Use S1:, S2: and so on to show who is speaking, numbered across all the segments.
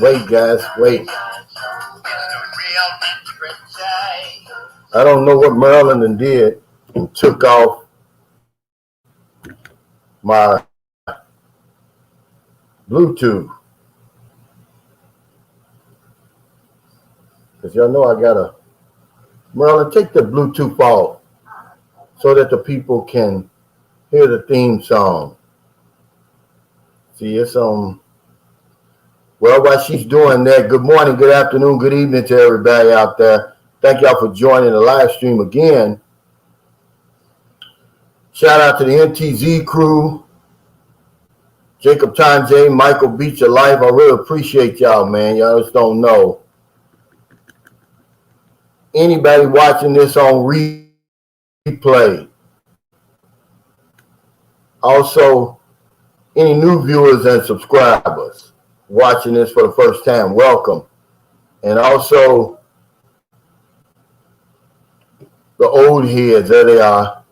S1: Wait, guys, wait. I don't know what Maryland did and took off my Bluetooth. Because y'all know I got a Maryland, take the Bluetooth off so that the people can hear the theme song. See, it's well, while she's doing that, good morning, good afternoon, good evening to everybody out there. Thank y'all for joining the live stream again. Shout out to the NTZ crew, Jacob Tanjay, Michael Beach Your Life. I really appreciate y'all, man. Y'all just don't know. Anybody watching this on replay. Also, any new viewers and subscribers watching this for the first time, welcome. And also, the old heads, there they are.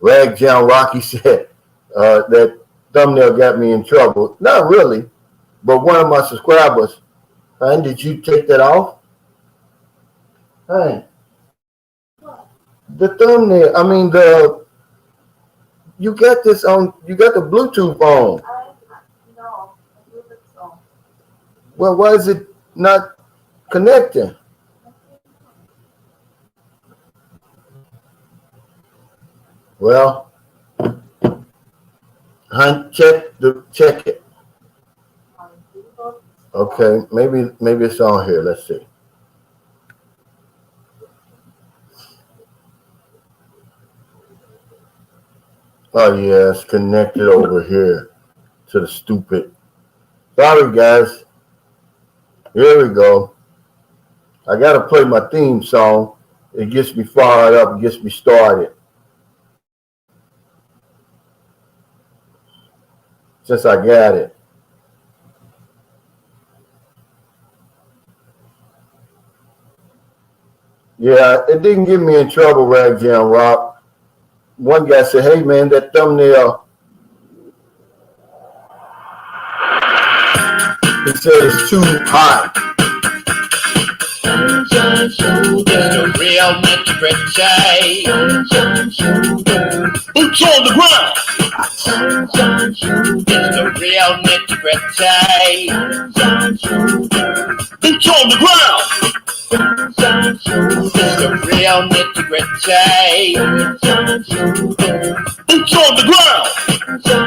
S1: Rag John Rocky said that thumbnail got me in trouble. Not really, but one of my subscribers, and did you take that off? Hey, the thumbnail, you got this on, you got the Bluetooth on.
S2: No, Bluetooth's on.
S1: Well, why is it not connecting? Well, check it. Okay, maybe it's on here. Let's see. Oh yeah, it's connected over here to the stupid. Sorry guys. Here we go. I gotta play my theme song. It gets me fired up, it gets me started. Since I got it. Yeah, it didn't get me in trouble, Rag Jam Rock. One guy said, hey man, that thumbnail, he said it's too hot.
S3: It's the real Mr. Cashapp. Boots on the ground. It's the real Mr. Cashapp. Boots on the ground. It's the real Mr. Cashapp. Boots on the ground.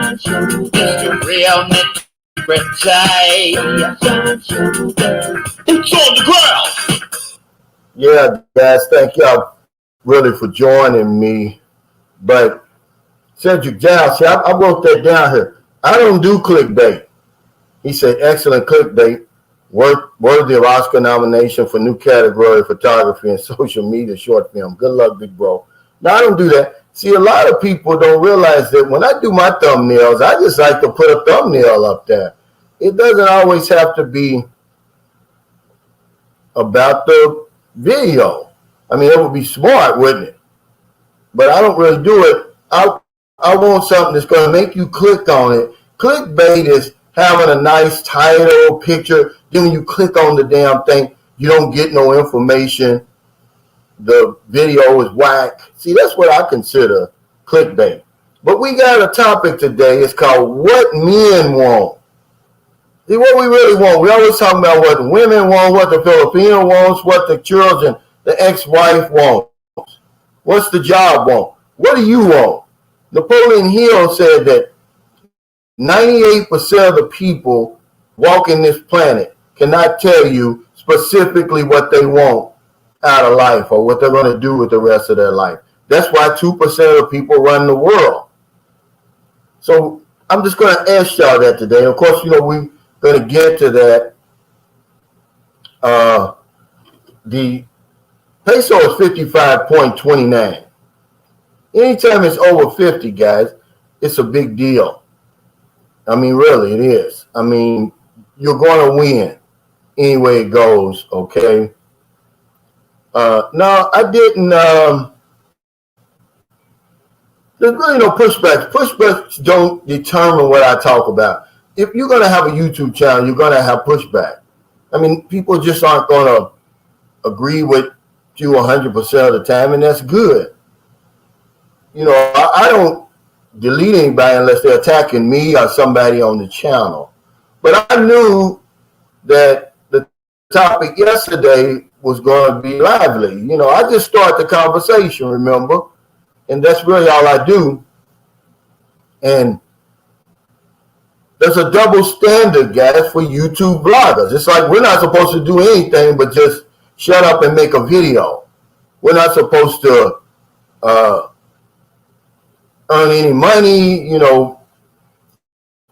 S3: It's the real Mr. Cashapp. Boots on the ground.
S1: Yeah, guys, thank y'all really for joining me. But Cedric Giles, see, I wrote that down here. I don't do clickbait. He said, excellent clickbait. Worthy of Oscar nomination for new category, photography and social media short film. Good luck, big bro. Now, I don't do that. See, a lot of people don't realize that when I do my thumbnails, I just like to put a thumbnail up there. It doesn't always have to be about the video. I mean, it would be smart, wouldn't it? But I don't really do it. I want something that's going to make you click on it. Clickbait is having a nice title, picture. Then when you click on the damn thing, you don't get no information. The video is whack. See, that's what I consider clickbait. But we got a topic today. It's called What Men Want. See, what we really want. We always talk about what the women want, what the Filipino wants, what the children, the ex-wife wants. What's the job want? What do you want? Napoleon Hill said that 98% of the people walking this planet cannot tell you specifically what they want out of life or what they're going to do with the rest of their life. That's why 2% of the people run the world. So I'm just going to ask y'all that today. Of course, we're going to get to that. The peso is 55.29. Anytime it's over 50, guys, it's a big deal. I mean, really, it is. I mean, you're going to win any way it goes, okay? No, I didn't. There's really no pushbacks. Pushbacks don't determine what I talk about. If you're going to have a YouTube channel, you're going to have pushback. I mean, people just aren't going to agree with you 100% of the time, and that's good. You know, I don't delete anybody unless they're attacking me or somebody on the channel. But I knew that the topic yesterday was going to be lively. You know, I just start the conversation, remember? And that's really all I do. And there's a double standard, guys, for YouTube bloggers. It's like we're not supposed to do anything but just shut up and make a video. We're not supposed to earn any money. You know,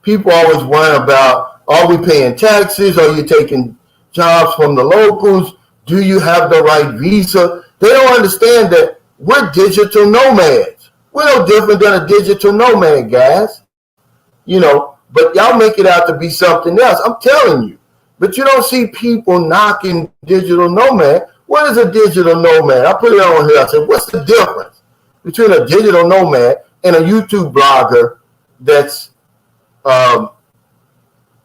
S1: people always worry about, are we paying taxes? Are you taking jobs from the locals? Do you have the right visa? They don't understand that we're digital nomads. We're no different than a digital nomad, guys. You know, but y'all make it out to be something else. I'm telling you. But you don't see people knocking digital nomad. What is a digital nomad? I put it on here. I said, what's the difference between a digital nomad and a YouTube blogger that's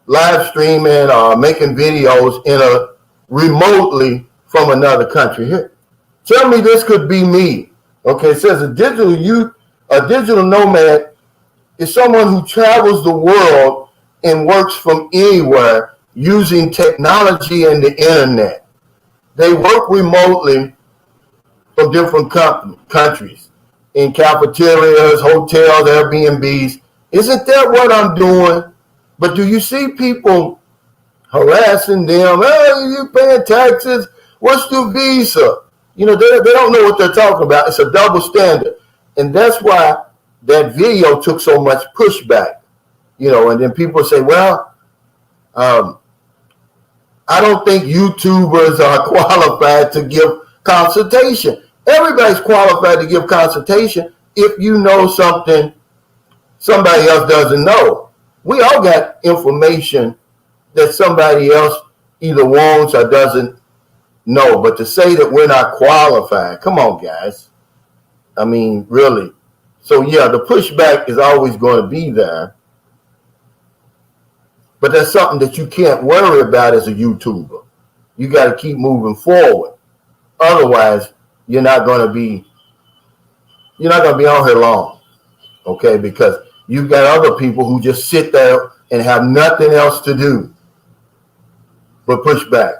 S1: live streaming or making videos in a remotely from another country? Here, tell me this could be me. Okay, it says a digital nomad is someone who travels the world and works from anywhere using technology and the internet. They work remotely from different countries, in cafeterias, hotels, Airbnbs. Isn't that what I'm doing? But do you see people harassing them? Hey, you paying taxes? What's your visa? You know, they don't know what they're talking about. It's a double standard. And that's why that video took so much pushback. You know, and then people say, well, I don't think YouTubers are qualified to give consultation. Everybody's qualified to give consultation if you know something somebody else doesn't know. We all got information that somebody else either wants or doesn't know. But to say that we're not qualified, come on, guys. I mean, really. So, yeah, the pushback is always going to be there. But that's something that you can't worry about as a YouTuber. You got to keep moving forward. Otherwise, you're not going to be on here long, okay? Because you've got other people who just sit there and have nothing else to do but push back.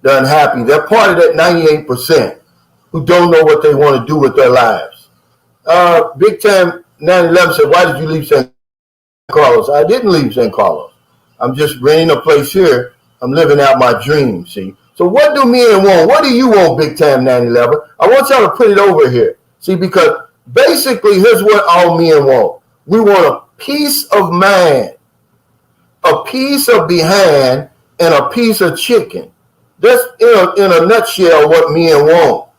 S1: They're unhappy. They're part of that 98% who don't know what they want to do with their lives. Big Time 911 said, why did you leave San Carlos? I didn't leave San Carlos. I'm just renting a place here. I'm living out my dream, see? So what do men want? What do you want, Big Time 911? I want y'all to put it over here. See, because basically, here's what all men want. We want a piece of mind, a piece of behind, and a piece of chicken. That's in a nutshell what men want.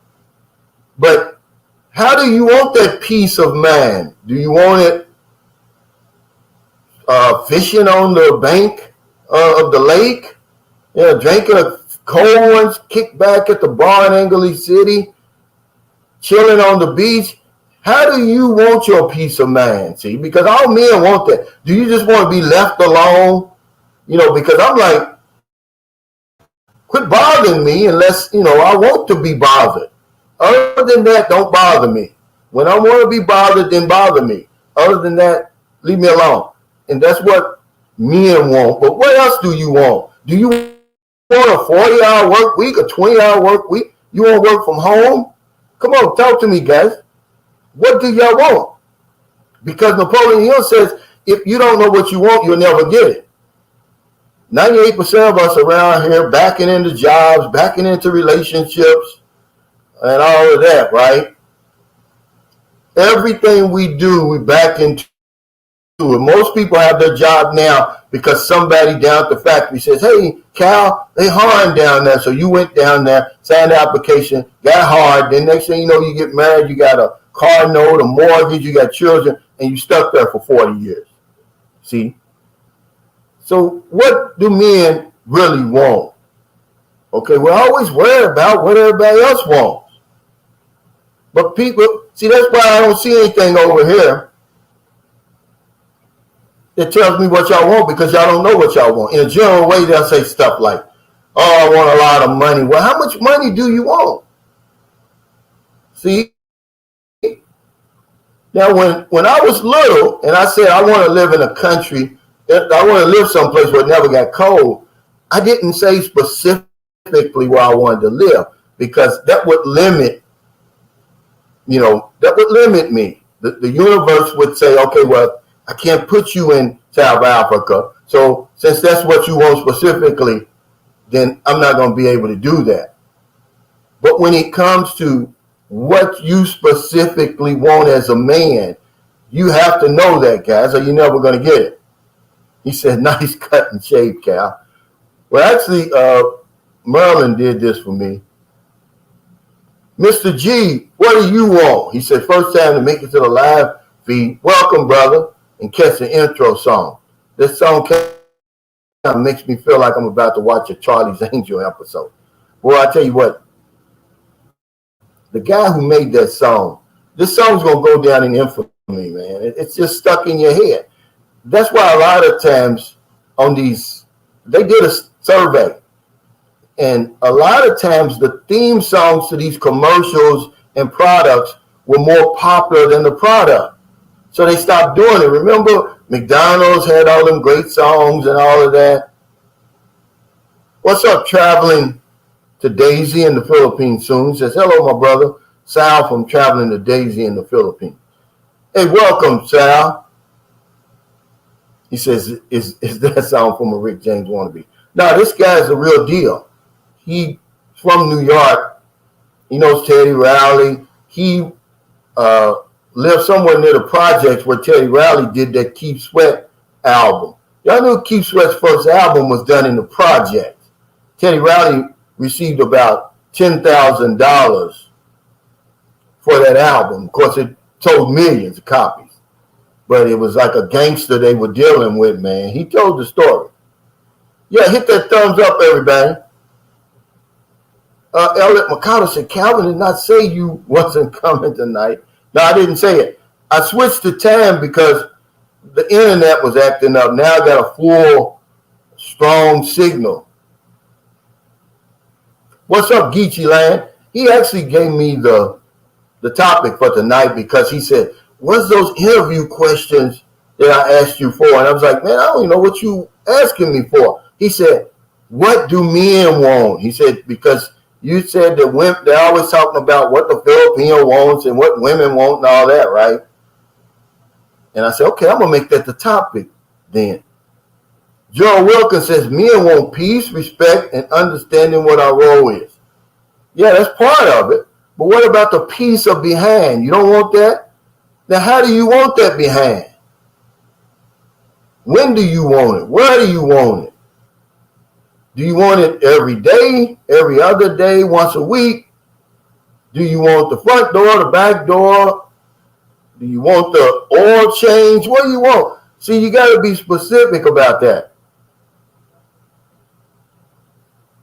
S1: But how do you want that piece of mind? Do you want it fishing on the bank of the lake? Drinking a cold ones, kick back at the bar in Angeles City, chilling on the beach? How do you want your peace of mind? See, because all men want that. Do you just want to be left alone? You know, because I'm like, quit bothering me unless, I want to be bothered. Other than that, don't bother me. When I want to be bothered, then bother me. Other than that, leave me alone. And that's what men want. But what else do you want? Do you want a 40-hour work week, a 20-hour work week? You want to work from home? Come on, talk to me, guys. What do y'all want? Because Napoleon Hill says, if you don't know what you want, you'll never get it. 98% of us around here backing into jobs, backing into relationships, and all of that, right? Everything we do, we back into it. Most people have their job now because somebody down at the factory says, hey, Cal, they hard down there. So you went down there, signed the application, got hard. Then next thing you know, you get married, you got a car note, a mortgage, you got children, and you stuck there for 40 years. See? So what do men really want? Okay, we're always worried about what everybody else wants. But people, see, that's why I don't see anything over here that tells me what y'all want, because y'all don't know what y'all want. In a general way, they'll say stuff like, Oh, I want a lot of money. Well, how much money do you want? See? Now, when I was little and I said I want to live in a country, I want to live someplace where it never got cold, I didn't say specifically where I wanted to live because that would limit, that would limit me. The universe would say, okay, well, I can't put you in South Africa. So since that's what you want specifically, then I'm not going to be able to do that. But when it comes to what you specifically want as a man, you have to know that, guys, or you're never going to get it. He said, nice cut and shave, Cal. Well, actually, Merlin did this for me. Mr. G, what do you want? He said, first time to make it to the live feed. Welcome, brother, and catch the intro song. This song kind of makes me feel like I'm about to watch a Charlie's Angel episode. Boy, I tell you what, the guy who made that song, this song's going to go down in infamy, man. It's just stuck in your head. That's why a lot of times on these, they did a survey. And a lot of times the theme songs to these commercials and products were more popular than the product. So they stopped doing it. Remember, McDonald's had all them great songs and all of that. What's up, traveling to Daisy in the Philippines soon? Says, hello, my brother. Sal from Traveling to Daisy in the Philippines. Hey, welcome, Sal. He says, is that sound from a Rick James wannabe? No, this guy's a real deal. He's from New York. He knows Teddy Riley. He lived somewhere near the projects where Teddy Riley did that Keith Sweat album. Y'all knew Keith Sweat's first album was done in the projects. Teddy Riley received about $10,000 for that album. Of course, it sold millions of copies. But it was like a gangster they were dealing with, man. He told the story. Yeah, hit that thumbs up, everybody. Elliot McConnell said, Calvin did not say you wasn't coming tonight. No, I didn't say it. I switched the time because the internet was acting up. Now I got a full, strong signal. What's up, Geechee Land? He actually gave me the topic for tonight because he said, what's those interview questions that I asked you for? And I was like, man, I don't even know what you asking me for. He said, what do men want? He said, because you said that they're always talking about what the Filipino wants and what women want and all that, right? And I said, okay, I'm going to make that the topic then. Joe Wilkins says, men want peace, respect, and understanding what our role is. Yeah, that's part of it. But what about the peace of behind? You don't want that? Now, how do you want that behind? When do you want it? Where do you want it? Do you want it every day, every other day, once a week? Do you want the front door, the back door? Do you want the oil change? What do you want? See, you got to be specific about that.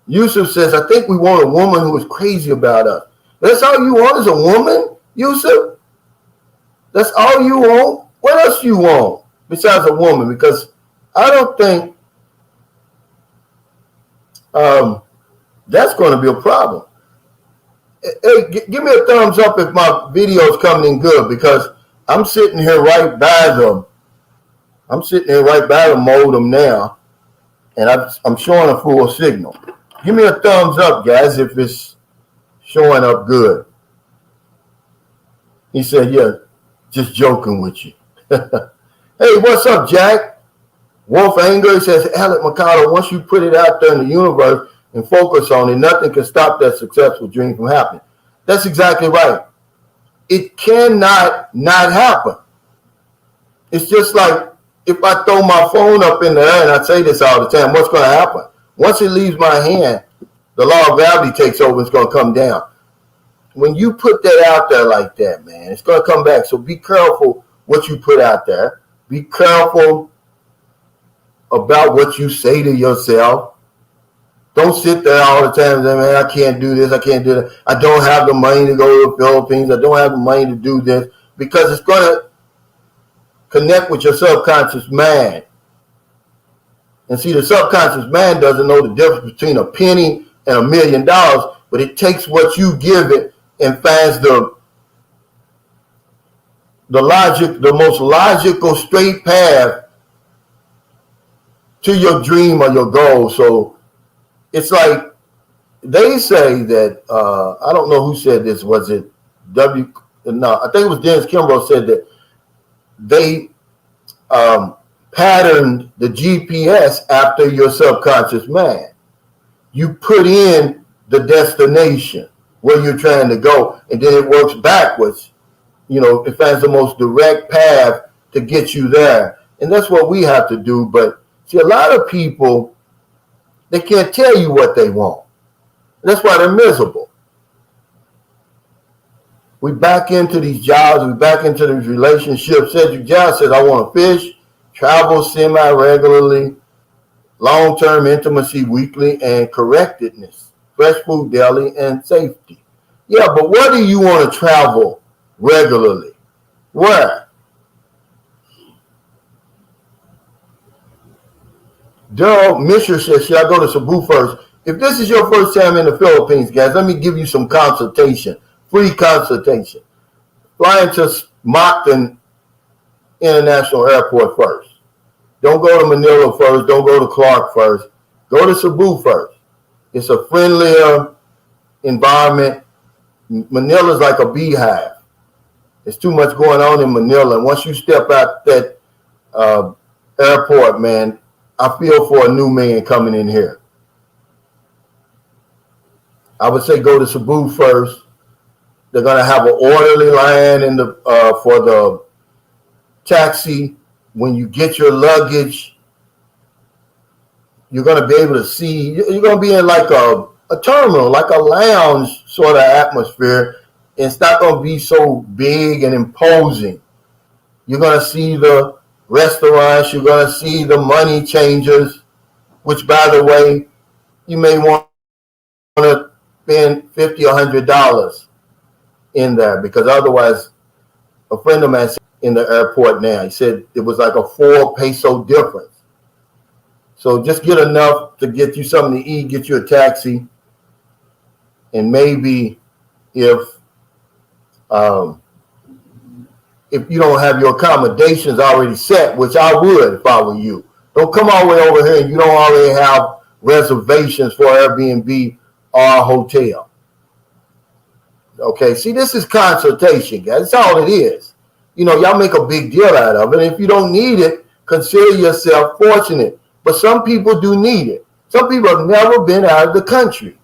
S1: Yusuf says, I think we want a woman who is crazy about us. That's all you want is a woman, Yusuf? That's all you want? What else you want besides a woman? Because I don't think that's going to be a problem. Hey, give me a thumbs up if my video is coming in good because I'm sitting here right by them. I'm sitting here right by the modem now, and I'm showing a full signal. Give me a thumbs up, guys, if it's showing up good. He said, yeah, just joking with you. Hey, what's up, Jack? Wolf Anger says, Alec McConnell, once you put it out there in the universe and focus on it, nothing can stop that successful dream from happening. That's exactly right. It cannot not happen. It's just like if I throw my phone up in the air, and I say this all the time, what's going to happen? Once it leaves my hand, the law of gravity takes over, it's going to come down. When you put that out there like that, man, it's going to come back. So be careful what you put out there. Be careful about what you say to yourself. Don't sit there all the time and say, man, I can't do this, I can't do that. I don't have the money to go to the Philippines. I don't have the money to do this. Because it's going to connect with your subconscious mind. And see, the subconscious mind doesn't know the difference between a penny and $1 million, but it takes what you give it and finds the most logical straight path to your dream or your goal. So it's like they say that, I don't know who said this, was it no, I think it was Dennis Kimbrough said that they patterned the GPS after your subconscious mind. You put in the destination where you're trying to go, and then it works backwards. It finds the most direct path to get you there. And that's what we have to do. But see, a lot of people, they can't tell you what they want. That's why they're miserable. We back into these jobs, we back into these relationships. Cedric John says, I want to fish, travel semi-regularly, long-term intimacy weekly, and correctedness, fresh food daily, and safety. Yeah, but where do you want to travel regularly? Where? Daryl Misher says, should I go to Cebu first? If this is your first time in the Philippines, guys, let me give you some consultation. Free consultation. Fly into Mactan International Airport first. Don't go to Manila first. Don't go to Clark first. Go to Cebu first. It's a friendlier environment. Manila is like a beehive. There's too much going on in Manila. And once you step out that airport, man, I feel for a new man coming in here. I would say go to Cebu first. They're going to have an orderly line for the taxi. When you get your luggage, you're going to be able to see. You're going to be in like a terminal, like a lounge sort of atmosphere. It's not going to be so big and imposing. You're going to see the restaurants. You're going to see the money changers, which, by the way, you may want to spend $50 or $100 in there, because otherwise, a friend of mine said in the airport now, he said it was like a 4 peso difference. So just get enough to get you something to eat, get you a taxi, and maybe if you don't have your accommodations already set, which I would if I were you, don't come all the way over here and you don't already have reservations for Airbnb or a hotel. Okay, see, this is consultation, guys. That's all it is. Y'all make a big deal out of it. If you don't need it, consider yourself fortunate. But some people do need it. Some people have never been out of the country.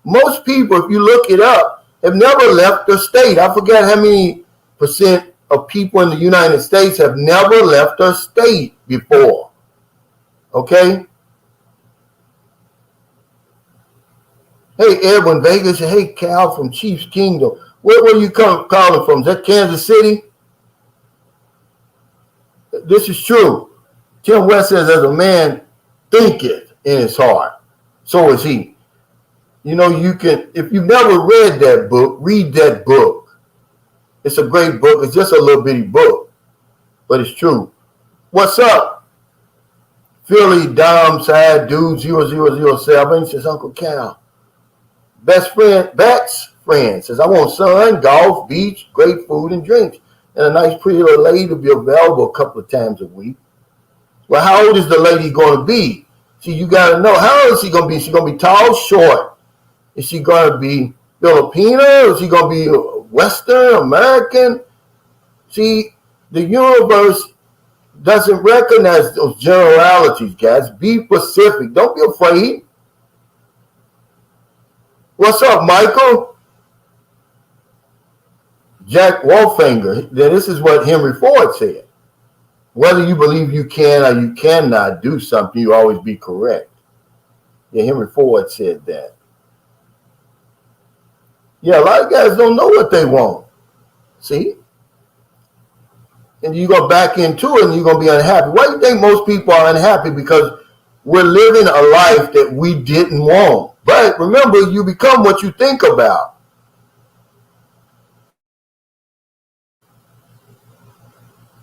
S1: Most people, if you look it up, have never left their state. I forget how many percent of people in the United States have never left their state before. Okay? Hey, Edwin Vegas. Hey, Cal from Chiefs Kingdom. Where you calling from? Is that Kansas City? This is true. Tim West says, as a man thinketh in his heart, so is he. You can, if you've never read that book, read that book. It's a great book. It's just a little bitty book, but it's true. What's up? Philly Dom Side Dude 0007 says, Uncle Cal. Best friend, Bat's friend says, I want sun, golf, beach, great food and drinks, and a nice pretty little lady to be available a couple of times a week. Well, how old is the lady going to be? See, you got to know, how old is she going to be? Is she going to be tall, short? Is she going to be Filipino? Is she going to be Western, American? See, the universe doesn't recognize those generalities, guys. Be specific. Don't be afraid. What's up, Michael? Jack Wolfinger. This is what Henry Ford said. Whether you believe you can or you cannot do something, you always be correct. Yeah, Henry Ford said that. Yeah, a lot of guys don't know what they want. See? And you go back into it and you're going to be unhappy. Why do you think most people are unhappy? Because we're living a life that we didn't want. But remember, you become what you think about.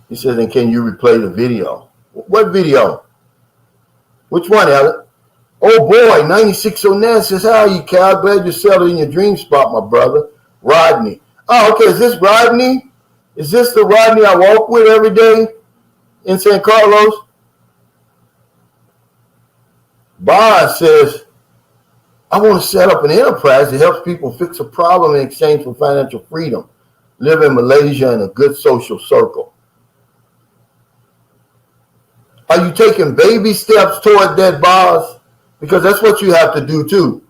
S1: He says, and can you replay the video? What video? Which one, Alec? Oh boy, 9609 says, how are you, Cal? Glad you settled in your dream spot, my brother. Rodney. Oh, okay, is this Rodney? Is this the Rodney I walk with every day in San Carlos? Boz says, I want to set up an enterprise that helps people fix a problem in exchange for financial freedom. Live in Malaysia in a good social circle. Are you taking baby steps toward that, Boz? Because that's what you have to do too.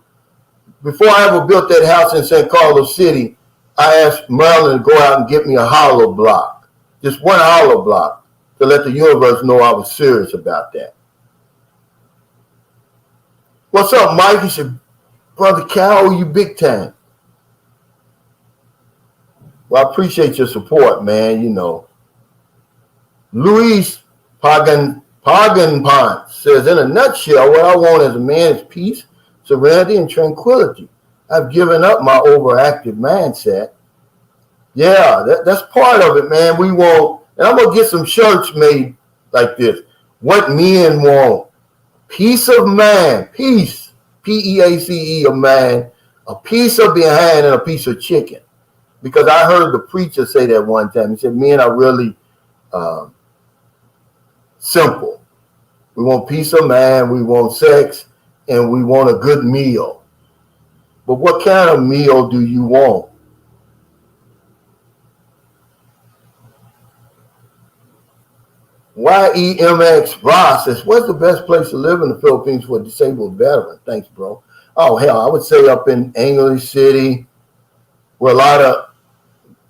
S1: Before I ever built that house in San Carlos City, I asked Marilyn to go out and get me a hollow block. Just one hollow block to let the universe know I was serious about that. What's up, Mike? He said, Brother Cal, you big time. Well, I appreciate your support, man. You know. Luis Paganpont says, in a nutshell, what I want as a man is peace, serenity, and tranquility. I've given up my overactive mindset. Yeah, that's part of it, man. We want, and I'm going to get some shirts made like this. What men want. Peace of mind. Peace. P-E-A-C-E of mind. A piece of behind and a piece of chicken. Because I heard the preacher say that one time. He said, men are really simple. We want peace of mind, we want sex, and we want a good meal. But what kind of meal do you want? YEMX Ross says, what's the best place to live in the Philippines for a disabled veteran? Thanks, bro. Oh, hell, I would say up in English City, where a lot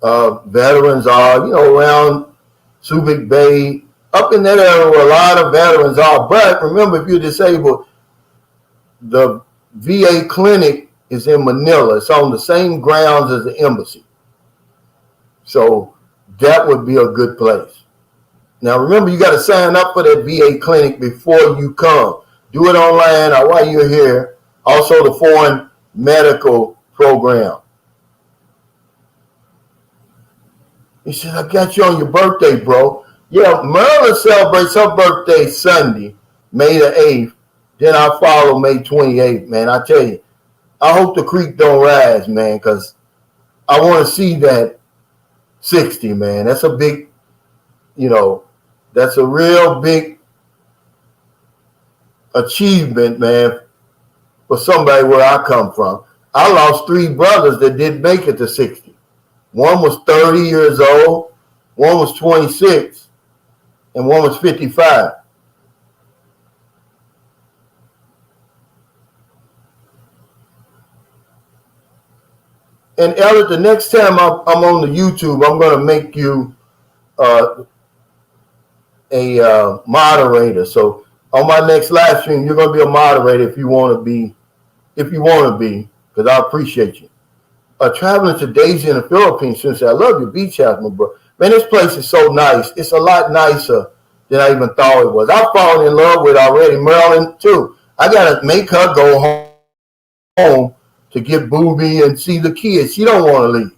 S1: of veterans are, you know, around Subic Bay, up in that area where a lot of veterans are. But remember, if you're disabled, the VA clinic is in Manila. It's on the same grounds as the embassy. So that would be a good place. Now, remember, you got to sign up for that VA clinic before you come. Do it online or while you're here. Also, the foreign medical program. He says, I got you on your birthday, bro. Yeah, Marilyn celebrates her birthday Sunday, May the 8th. Then I follow May 28th, man. I tell you, I hope the creek don't rise, man, because I want to see that 60, man. That's a big, you know, that's a real big achievement, man, for somebody where I come from. I lost 3 brothers that didn't make it to 60. One was 30 years old, one was 26, and one was 55. And Elliot, the next time I'm on the YouTube, I'm going to make you a moderator. So on my next live stream, you're going to be a moderator if you want to be, because I appreciate you. Traveling to Daisy in the Philippines, since I love your beach house, my bro. Man, this place is so nice. It's a lot nicer than I even thought it was. I've fallen in love with already Marilyn, too. I got to make her go home to get booby and see the kids. She don't want to leave.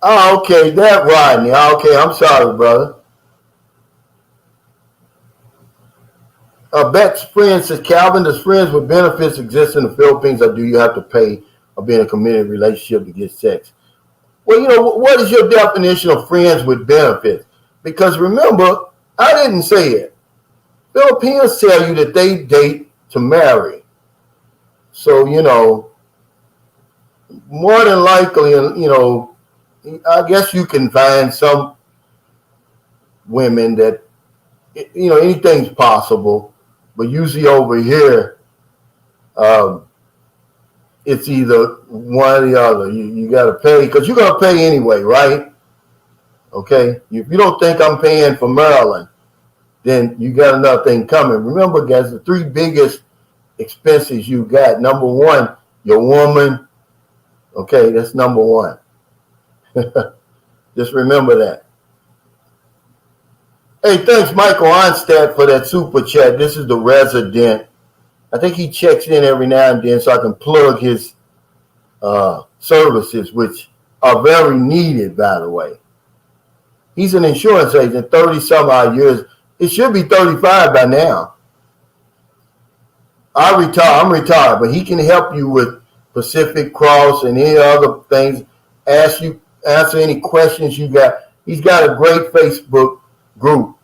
S1: Oh, okay, that Rodney. Okay, I'm sorry, brother. Bet's friend says, Calvin, does friends with benefits exist in the Philippines, or do you have to pay or be in a committed relationship to get sex? Well, you know, what is your definition of friends with benefits? Because remember, I didn't say it. Filipinos tell you that they date to marry. So, you know, more than likely, you know, I guess you can find some women that, you know, anything's possible. But usually over here, it's either one or the other. You got to pay, because you're going to pay anyway, right? Okay? If you don't think I'm paying for Maryland, then you got another thing coming. Remember, guys, the 3 biggest expenses you got. Number 1, your woman. Okay, that's number 1. Just remember that. Hey, thanks, Michael Onstad, for that super chat. This is the resident. I think he checks in every now and then so I can plug his services, which are very needed, by the way. He's an insurance agent, 30 some odd years. It should be 35 by now. I'm retired, but he can help you with Pacific Cross and any other things. Answer any questions you got. He's got a great Facebook group.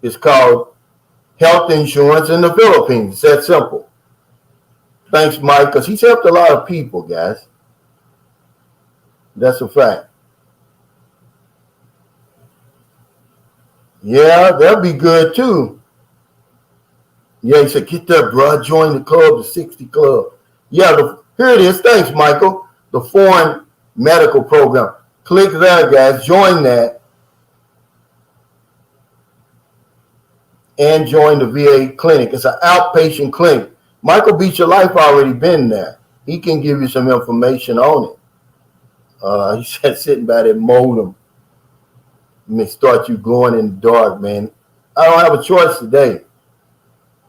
S1: It's called Health Insurance in the Philippines. It's that simple. Thanks, Mike, because he's helped a lot of people, guys. That's a fact. Yeah, that'll be good too. Yeah, he said, get that, bro. Join the club, the 60 Club. Yeah, here it is. Thanks, Michael. The foreign medical program. Click there, guys. Join that. And join the VA clinic. It's an outpatient clinic. Michael Beach Your Life already been there. He can give you some information on it. He said sitting by that modem. May start you glowing in the dark, man. I don't have a choice today.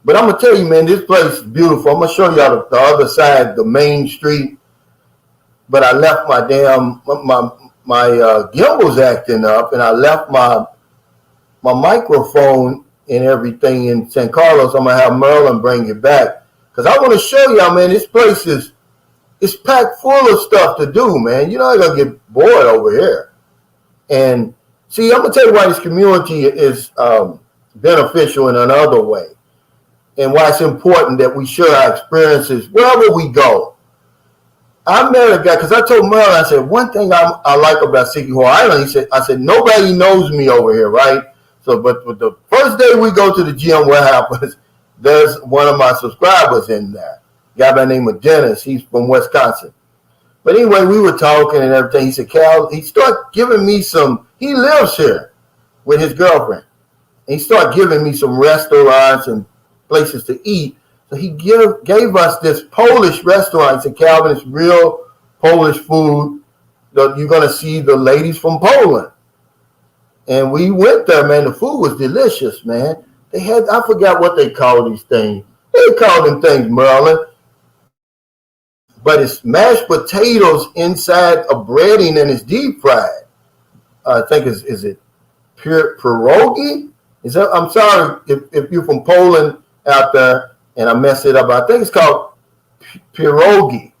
S1: But I'm going to tell you, man, this place is beautiful. I'm going to show y'all the other side, the main street. But I left my gimbal's acting up, and I left my microphone and everything in San Carlos. I'm going to have Merlin bring it back. Because I want to show y'all, man, this place it's packed full of stuff to do, man. You're not going to get bored over here. And see, I'm going to tell you why this community is beneficial in another way. And why it's important that we share our experiences wherever we go. I met a guy, because I told Merlin, I said, one thing I like about Sikiho Island, I said, nobody knows me over here, right? So, but the first day we go to the gym, what happens, there's one of my subscribers in there, a guy by the name of Dennis. He's from Wisconsin. But anyway, we were talking and everything. He said, Cal, he started giving me he lives here with his girlfriend. And he started giving me some restaurants and places to eat. So he gave us this Polish restaurant. He said, Calvin, it's real Polish food. You're going to see the ladies from Poland. And we went there, man. The food was delicious, man. They had, I forgot what they call these things. They call them things, Merlin. But it's mashed potatoes inside a breading and it's deep fried. I think is it pierogi? I'm sorry if you're from Poland out there and I messed it up. I think it's called pierogi.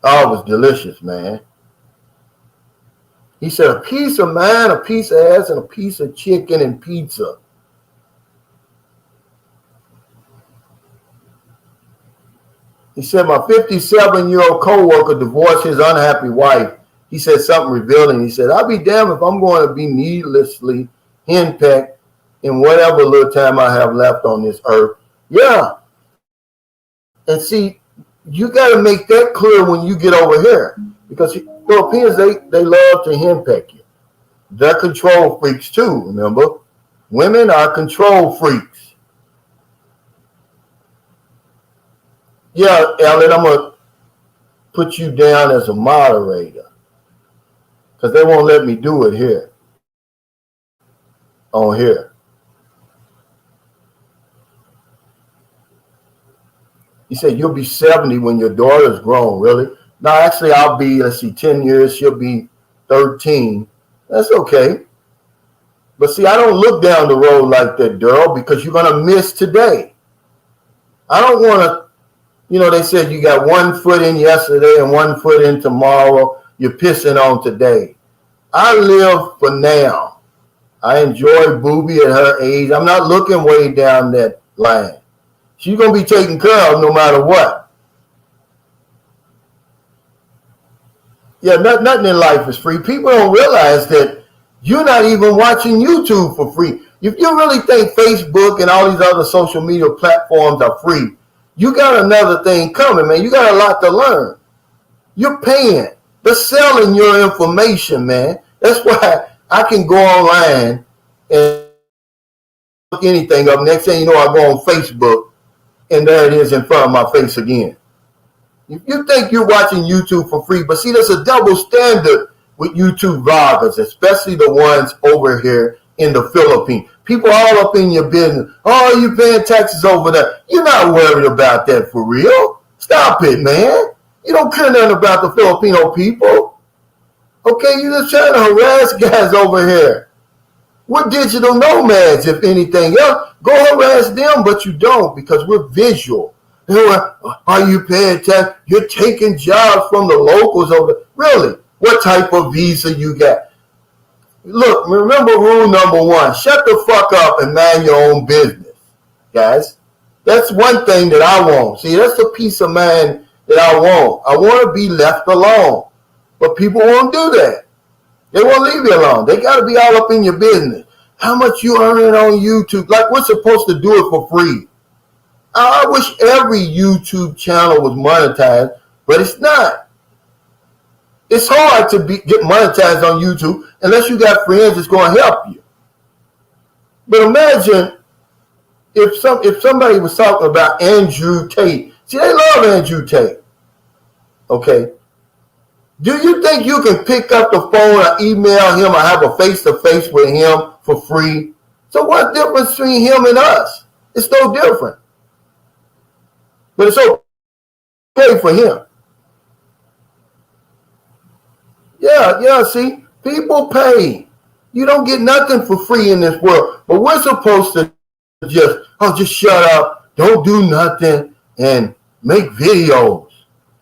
S1: Oh, it was delicious, man. He said a piece of man, a piece of ass, and a piece of chicken and pizza. He said my 57-year-old co-worker divorced his unhappy wife. He said something revealing. He said, I'll be damned if I'm going to be needlessly henpecked in whatever little time I have left on this earth. Yeah. And see, you got to make that clear when you get over here. Because Europeans, they love to henpeck you. They're control freaks too, remember? Women are control freaks. Yeah, Ellen, I'm going to put you down as a moderator. Because they won't let me do it here. On here. He said, you'll be 70 when your daughter's grown, really? No, actually, I'll be, 10 years. She'll be 13. That's okay. But see, I don't look down the road like that, Daryl, because you're going to miss today. I don't want to, they said you got 1 foot in yesterday and 1 foot in tomorrow. You're pissing on today. I live for now. I enjoy Booby at her age. I'm not looking way down that line. She's going to be taken care of no matter what. Yeah, nothing in life is free. People don't realize that you're not even watching YouTube for free. If you really think Facebook and all these other social media platforms are free, you got another thing coming, man. You got a lot to learn. You're paying. They're selling your information, man. That's why I can go online and look anything up. Next thing you know, I go on Facebook, and there it is in front of my face again. You think you're watching YouTube for free, but see, there's a double standard with YouTube vloggers, especially the ones over here in the Philippines. People all up in your business. Oh, you paying taxes over there. You're not worried about that for real. Stop it, man. You don't care nothing about the Filipino people. Okay, you're just trying to harass guys over here. We're digital nomads, if anything else. Go harass them, but you don't because we're visual. Are you paying tax? You're taking jobs from the locals over. Really? What type of visa you got? Look, remember rule number one. Shut the fuck up and mind your own business, guys. That's one thing that I want. See, that's the peace of mind that I want. I want to be left alone. But people won't do that. They won't leave you alone. They got to be all up in your business. How much you earning on YouTube? Like we're supposed to do it for free. I wish every YouTube channel was monetized, but it's not. It's hard to get monetized on YouTube unless you got friends that's going to help you. But imagine if somebody was talking about Andrew Tate. See, they love Andrew Tate. Okay. Do you think you can pick up the phone or email him or have a face-to-face with him for free? So what's the difference between him and us? It's no different. But it's okay for him. Yeah, see? People pay. You don't get nothing for free in this world. But we're supposed to just shut up, don't do nothing, and make videos.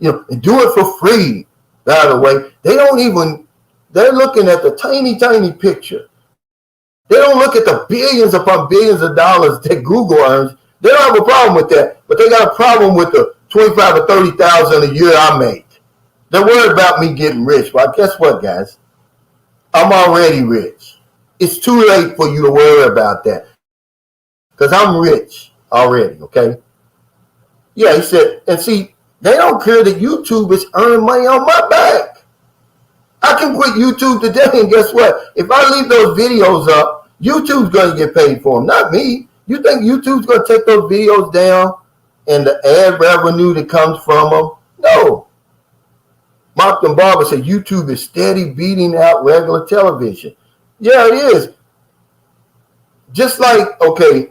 S1: And do it for free. By the way, they're looking at the tiny picture. They don't look at the billions upon billions of dollars that Google earns. They don't have a problem with that, but they got a problem with the 25 or 30,000 a year I make. They're worried about me getting rich. Well, guess what, guys? I'm already rich. It's too late for you to worry about that because I'm rich already, okay? Yeah, he said, and see, they don't care that YouTube is earning money on my back. I can quit YouTube today, and guess what? If I leave those videos up, YouTube's going to get paid for them, not me. You think YouTube's going to take those videos down and the ad revenue that comes from them? No. Mark and Barber said YouTube is steady beating out regular television. Yeah, it is. Just like, okay,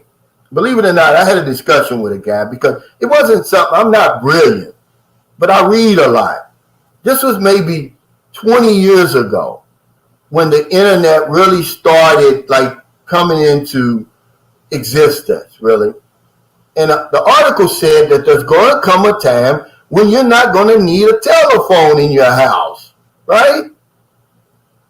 S1: believe it or not, I had a discussion with a guy because it wasn't something, I'm not brilliant, but I read a lot. This was maybe 20 years ago when the internet really started like coming into existence, really. And the article said that there's going to come a time when you're not going to need a telephone in your house, right?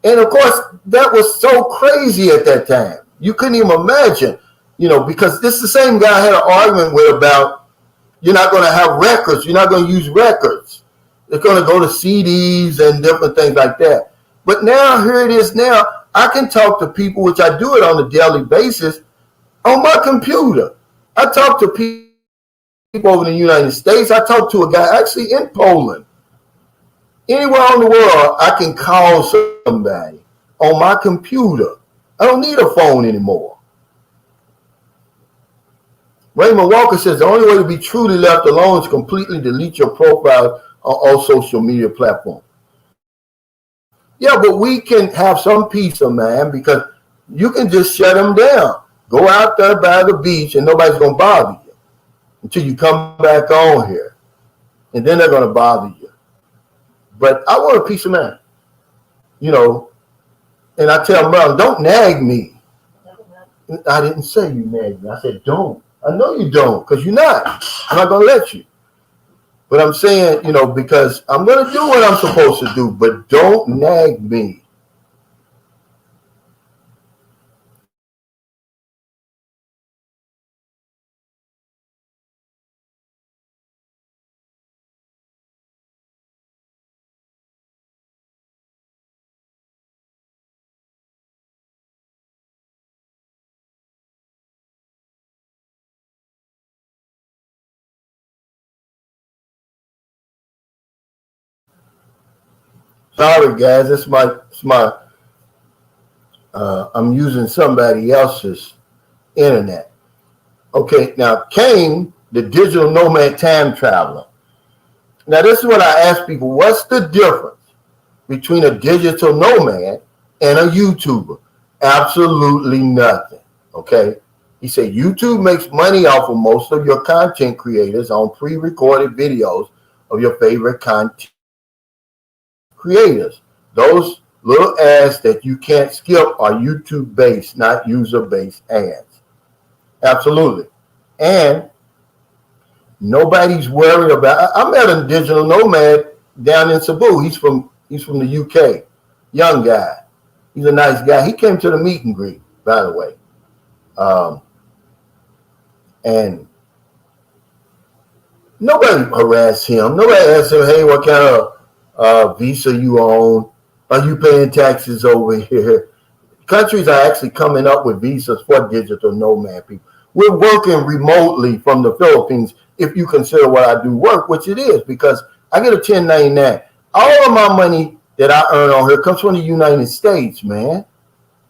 S1: And of course, that was so crazy at that time. You couldn't even imagine, because this is the same guy I had an argument with about you're not going to have records. You're not going to use records. They're going to go to CDs and different things like that. But now, here it is now. I can talk to people, which I do it on a daily basis, on my computer. I talk to people over in the United States. I talk to a guy actually in Poland. Anywhere in the world, I can call somebody on my computer. I don't need a phone anymore. Raymond Walker says the only way to be truly left alone is completely delete your profile on all social media platforms. Yeah, but we can have some peace of mind because you can just shut them down. Go out there by the beach and nobody's going to bother you until you come back on here. And then they're going to bother you. But I want a peace of mind, and I tell them, don't nag me. I didn't say you nag me. I said, don't. I know you don't because you're not. I'm not going to let you. But I'm saying, because I'm going to do what I'm supposed to do, but don't nag me. Sorry, guys. It's my I'm using somebody else's internet. Okay, now Kane, the digital nomad time traveler. Now, this is what I ask people. What's the difference between a digital nomad and a YouTuber? Absolutely nothing, okay? He said YouTube makes money off of most of your content creators on pre-recorded videos of your favorite content creators. Those little ads that you can't skip are YouTube-based, not user-based ads. Absolutely. And nobody's worried about. I met a digital nomad down in Cebu. He's from the UK. Young guy. He's a nice guy. He came to the meet and greet, by the way. And nobody harassed him. Nobody asked him, hey, what kind of visa you on? Are you paying taxes over here? Countries are actually coming up with visas for digital nomad people. We're working remotely from the Philippines if you consider what I do work, which it is, because I get a 1099. All of my money that I earn on here comes from the United States, man.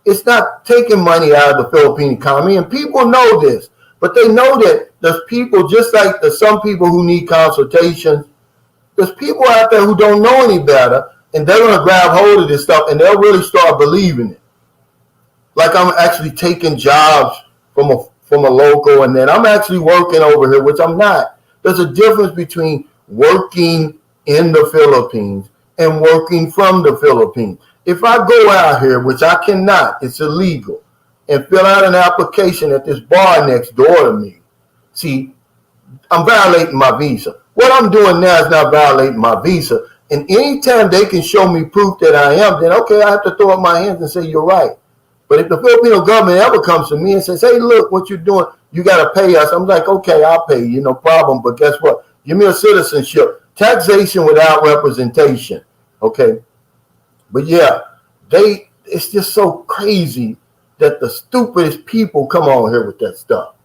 S1: It's not taking money out of the Philippine economy, and people know this. But they know that there's people, just like there's some people who need consultations, there's people out there who don't know any better, and they're going to grab hold of this stuff, and they'll really start believing it. Like I'm actually taking jobs from a local, and then I'm actually working over here, which I'm not. There's a difference between working in the Philippines and working from the Philippines. If I go out here, which I cannot, it's illegal, and fill out an application at this bar next door to me, see, I'm violating my visa. What I'm doing now is not violating my visa. And anytime they can show me proof that I am, then okay, I have to throw up my hands and say, you're right. But if the Filipino government ever comes to me and says, hey, look, what you're doing, you got to pay us. I'm like, okay, I'll pay you, no problem. But guess what? Give me a citizenship. Taxation without representation. Okay. But yeah, it's just so crazy that the stupidest people come on here with that stuff.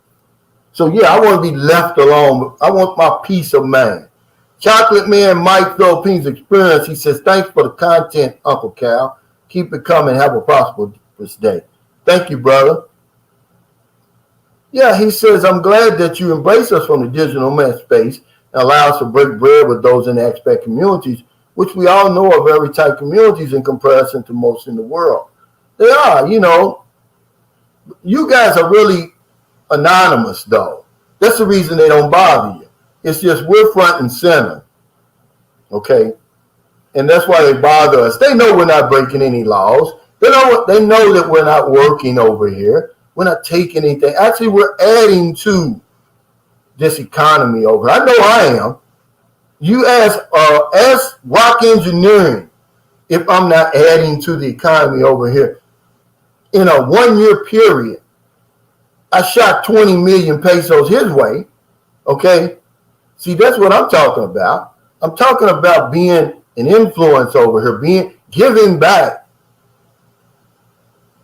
S1: So yeah, I want to be left alone. I want my peace of mind. Chocolate Man Mike Philippines Experience, he says, thanks for the content, Uncle Cal. Keep it coming. Have a prosperous day. Thank you, brother. Yeah, he says, I'm glad that you embrace us from the digital nomad space and allow us to break bread with those in the expat communities, which we all know are very tight communities in comparison to most in the world. They are, you know. You guys are really anonymous, though. That's the reason they don't bother you. It's just we're front and center, okay? And that's why they bother us. They know we're not breaking any laws. They know that we're not working over here. We're not taking anything. Actually, we're adding to this economy over here. I know I am. You ask Rock Engineering if I'm not adding to the economy over here. In a 1-year period, I shot 20 million pesos his way, okay? See, that's what I'm talking about. I'm talking about being an influence over here, giving back.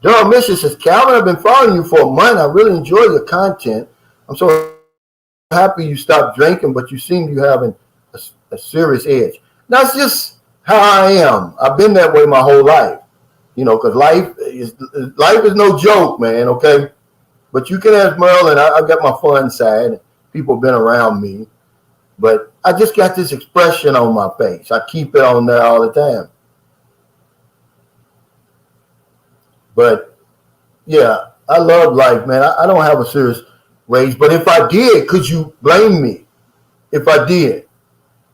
S1: Daryl Mission says, Calvin, I've been following you for a month. I really enjoy your content. I'm so happy you stopped drinking, but you seem to be having a serious edge. That's just how I am. I've been that way my whole life. You know, because life is no joke, man, okay? But you can ask Merlin. I got my fun side. People have been around me. But I just got this expression on my face. I keep it on there all the time. But, yeah, I love life, man. I don't have a serious rage. But if I did, could you blame me? If I did,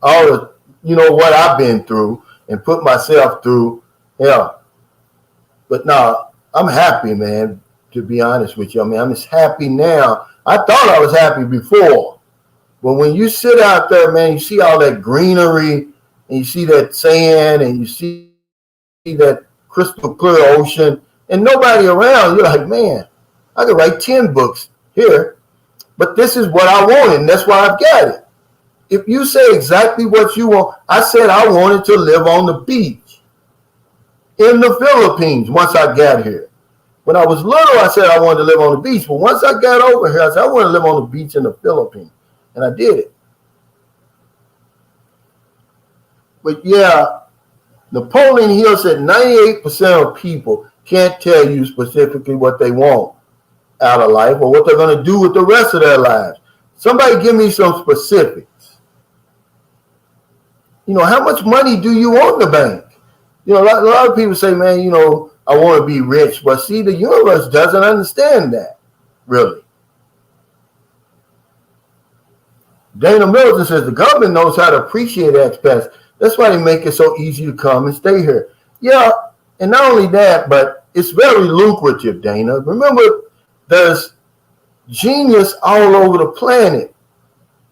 S1: all the, you know, what I've been through and put myself through, yeah. But no, I'm happy, man, to be honest with you. I mean, I'm just happy now. I thought I was happy before. But when you sit out there, man, you see all that greenery, and you see that sand, and you see that crystal clear ocean, and nobody around, you're like, man, I could write 10 books here. But this is what I wanted, and that's why I've got it. If you say exactly what you want, I said I wanted to live on the beach in the Philippines once I got here. When I was little, I said I wanted to live on the beach. But once I got over here, I said I want to live on the beach in the Philippines. And I did it. But yeah, Napoleon Hill said 98% of people can't tell you specifically what they want out of life or what they're going to do with the rest of their lives. Somebody give me some specifics. You know, how much money do you want in the bank? You know, a lot of people say, man, you know, I want to be rich. But see, the universe doesn't understand that, really. Dana Middleton says the government knows how to appreciate expats. That's why they make it so easy to come and stay here. Yeah, And not only that, but it's very lucrative, Dana. Remember, there's genius all over the planet.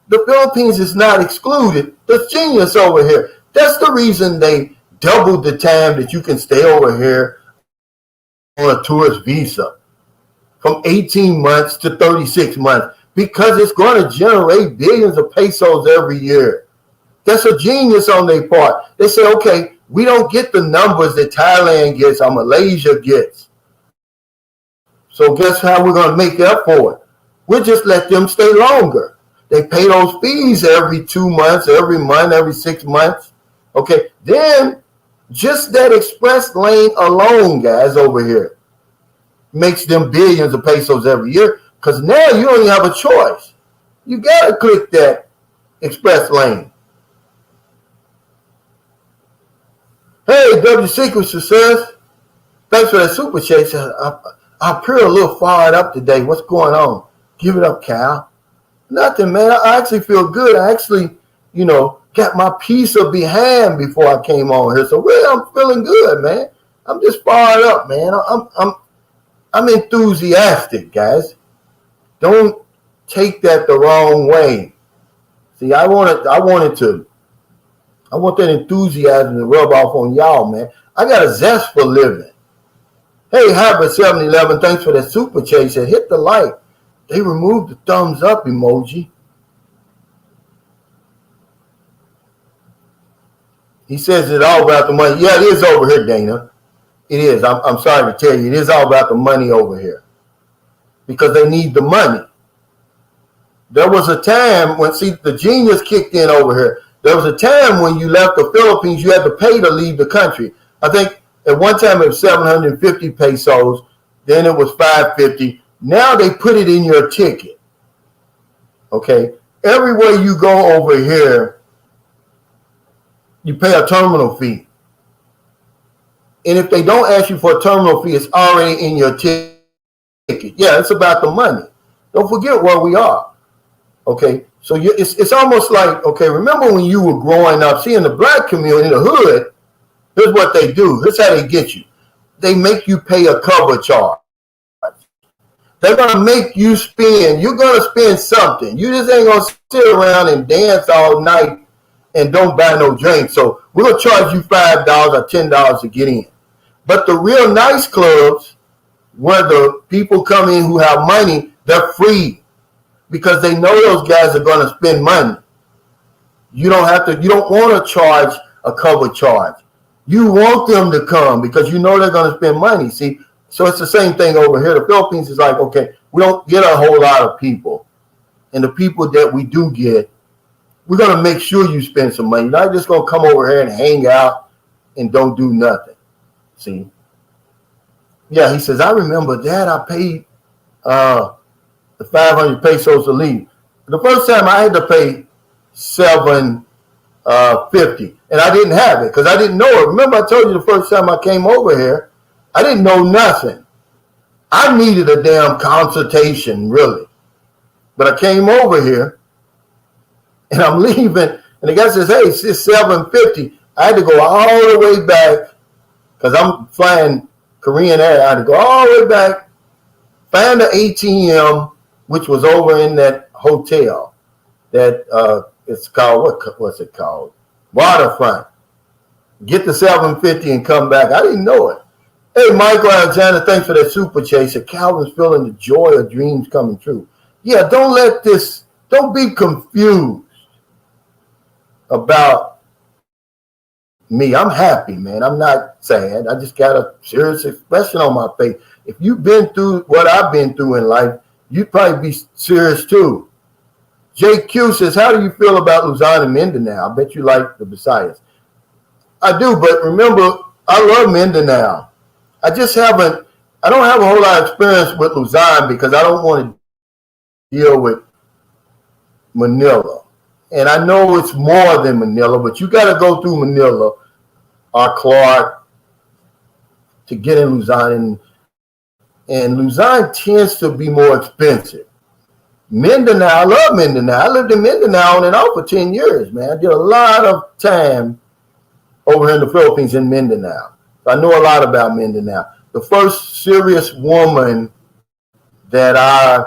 S1: The Philippines is not excluded. There's genius over here. That's the reason they doubled the time that you can stay over here on a tourist visa from 18 months to 36 months because it's going to generate billions of pesos every year. That's a genius on their part. They say, okay, we don't get the numbers that Thailand gets or Malaysia gets. So guess how we're going to make up for it? We'll just let them stay longer. They pay those fees every 2 months, every month, every 6 months. Okay, then just that express lane alone, guys, over here makes them billions of pesos every year because now you don't even have a choice. You got to click that express lane. Hey, W Secret says, thanks for that super chase. I appear a little fired up today. What's going on? Give it up, Cal. Nothing, man. I actually feel good. I actually, got my piece of behind before I came on here. So really, I'm feeling good, man. I'm just fired up, man. I'm enthusiastic, guys. Don't take that the wrong way. See, I want that enthusiasm to rub off on y'all, man. I got a zest for living. Hey, Hybrid 711, thanks for that super chase. And hit the like. They removed the thumbs up emoji. He says it's all about the money. Yeah, it is over here, Dana. It is. I'm sorry to tell you, it is all about the money over here because they need the money. There was a time when, the genius kicked in over here. There was a time when you left the Philippines, you had to pay to leave the country. I think at one time it was 750 pesos. Then it was 550. Now they put it in your ticket. Okay. Everywhere you go over here, you pay a terminal fee. And if they don't ask you for a terminal fee, it's already in your ticket. Yeah, it's about the money. Don't forget where we are. Okay. So it's almost like, okay, remember when you were growing up, see in the black community, in the hood, here's what they do. Here's how they get you. They make you pay a cover charge. They're going to make you spend. You're going to spend something. You just ain't going to sit around and dance all night and don't buy no drink. So we're going to charge you $5 or $10 to get in. But the real nice clubs where the people come in who have money, they're free because they know those guys are going to spend money. You don't want to charge a cover charge. You want them to come because you know they're going to spend money. See, so it's the same thing over here. The Philippines is like, okay, we don't get a whole lot of people. And the people that we do get, we're going to make sure you spend some money. You're not just going to come over here and hang out and don't do nothing. See? Yeah, he says, I remember that I paid the 500 pesos to leave. The first time I had to pay 750, and I didn't have it because I didn't know it. Remember I told you the first time I came over here, I didn't know nothing. I needed a damn consultation, really. But I came over here, and I'm leaving, and the guy says, hey, it's 750. I had to go all the way back because I'm flying Korean Air. I had to go all the way back, find the ATM, which was over in that hotel that it's called, what's it called? Waterfront. Get the 750 and come back. I didn't know it. Hey, Michael Alexander, thanks for that super chaser. Calvin's feeling the joy of dreams coming true. Yeah, don't be confused about me. I'm happy, man. I'm not sad. I just got a serious expression on my face. If you've been through what I've been through in life, you'd probably be serious too. JQ says, how do you feel about Luzon and Mindanao? I bet you like the Visayas. I do, but remember, I love Mindanao. I don't have a whole lot of experience with Luzon because I don't want to deal with Manila. And I know it's more than Manila, but you got to go through Manila or Clark to get in Luzon. And Luzon tends to be more expensive. Mindanao, I love Mindanao. I lived in Mindanao on and off for 10 years, man. I did a lot of time over here in the Philippines in Mindanao. I know a lot about Mindanao. The first serious woman that I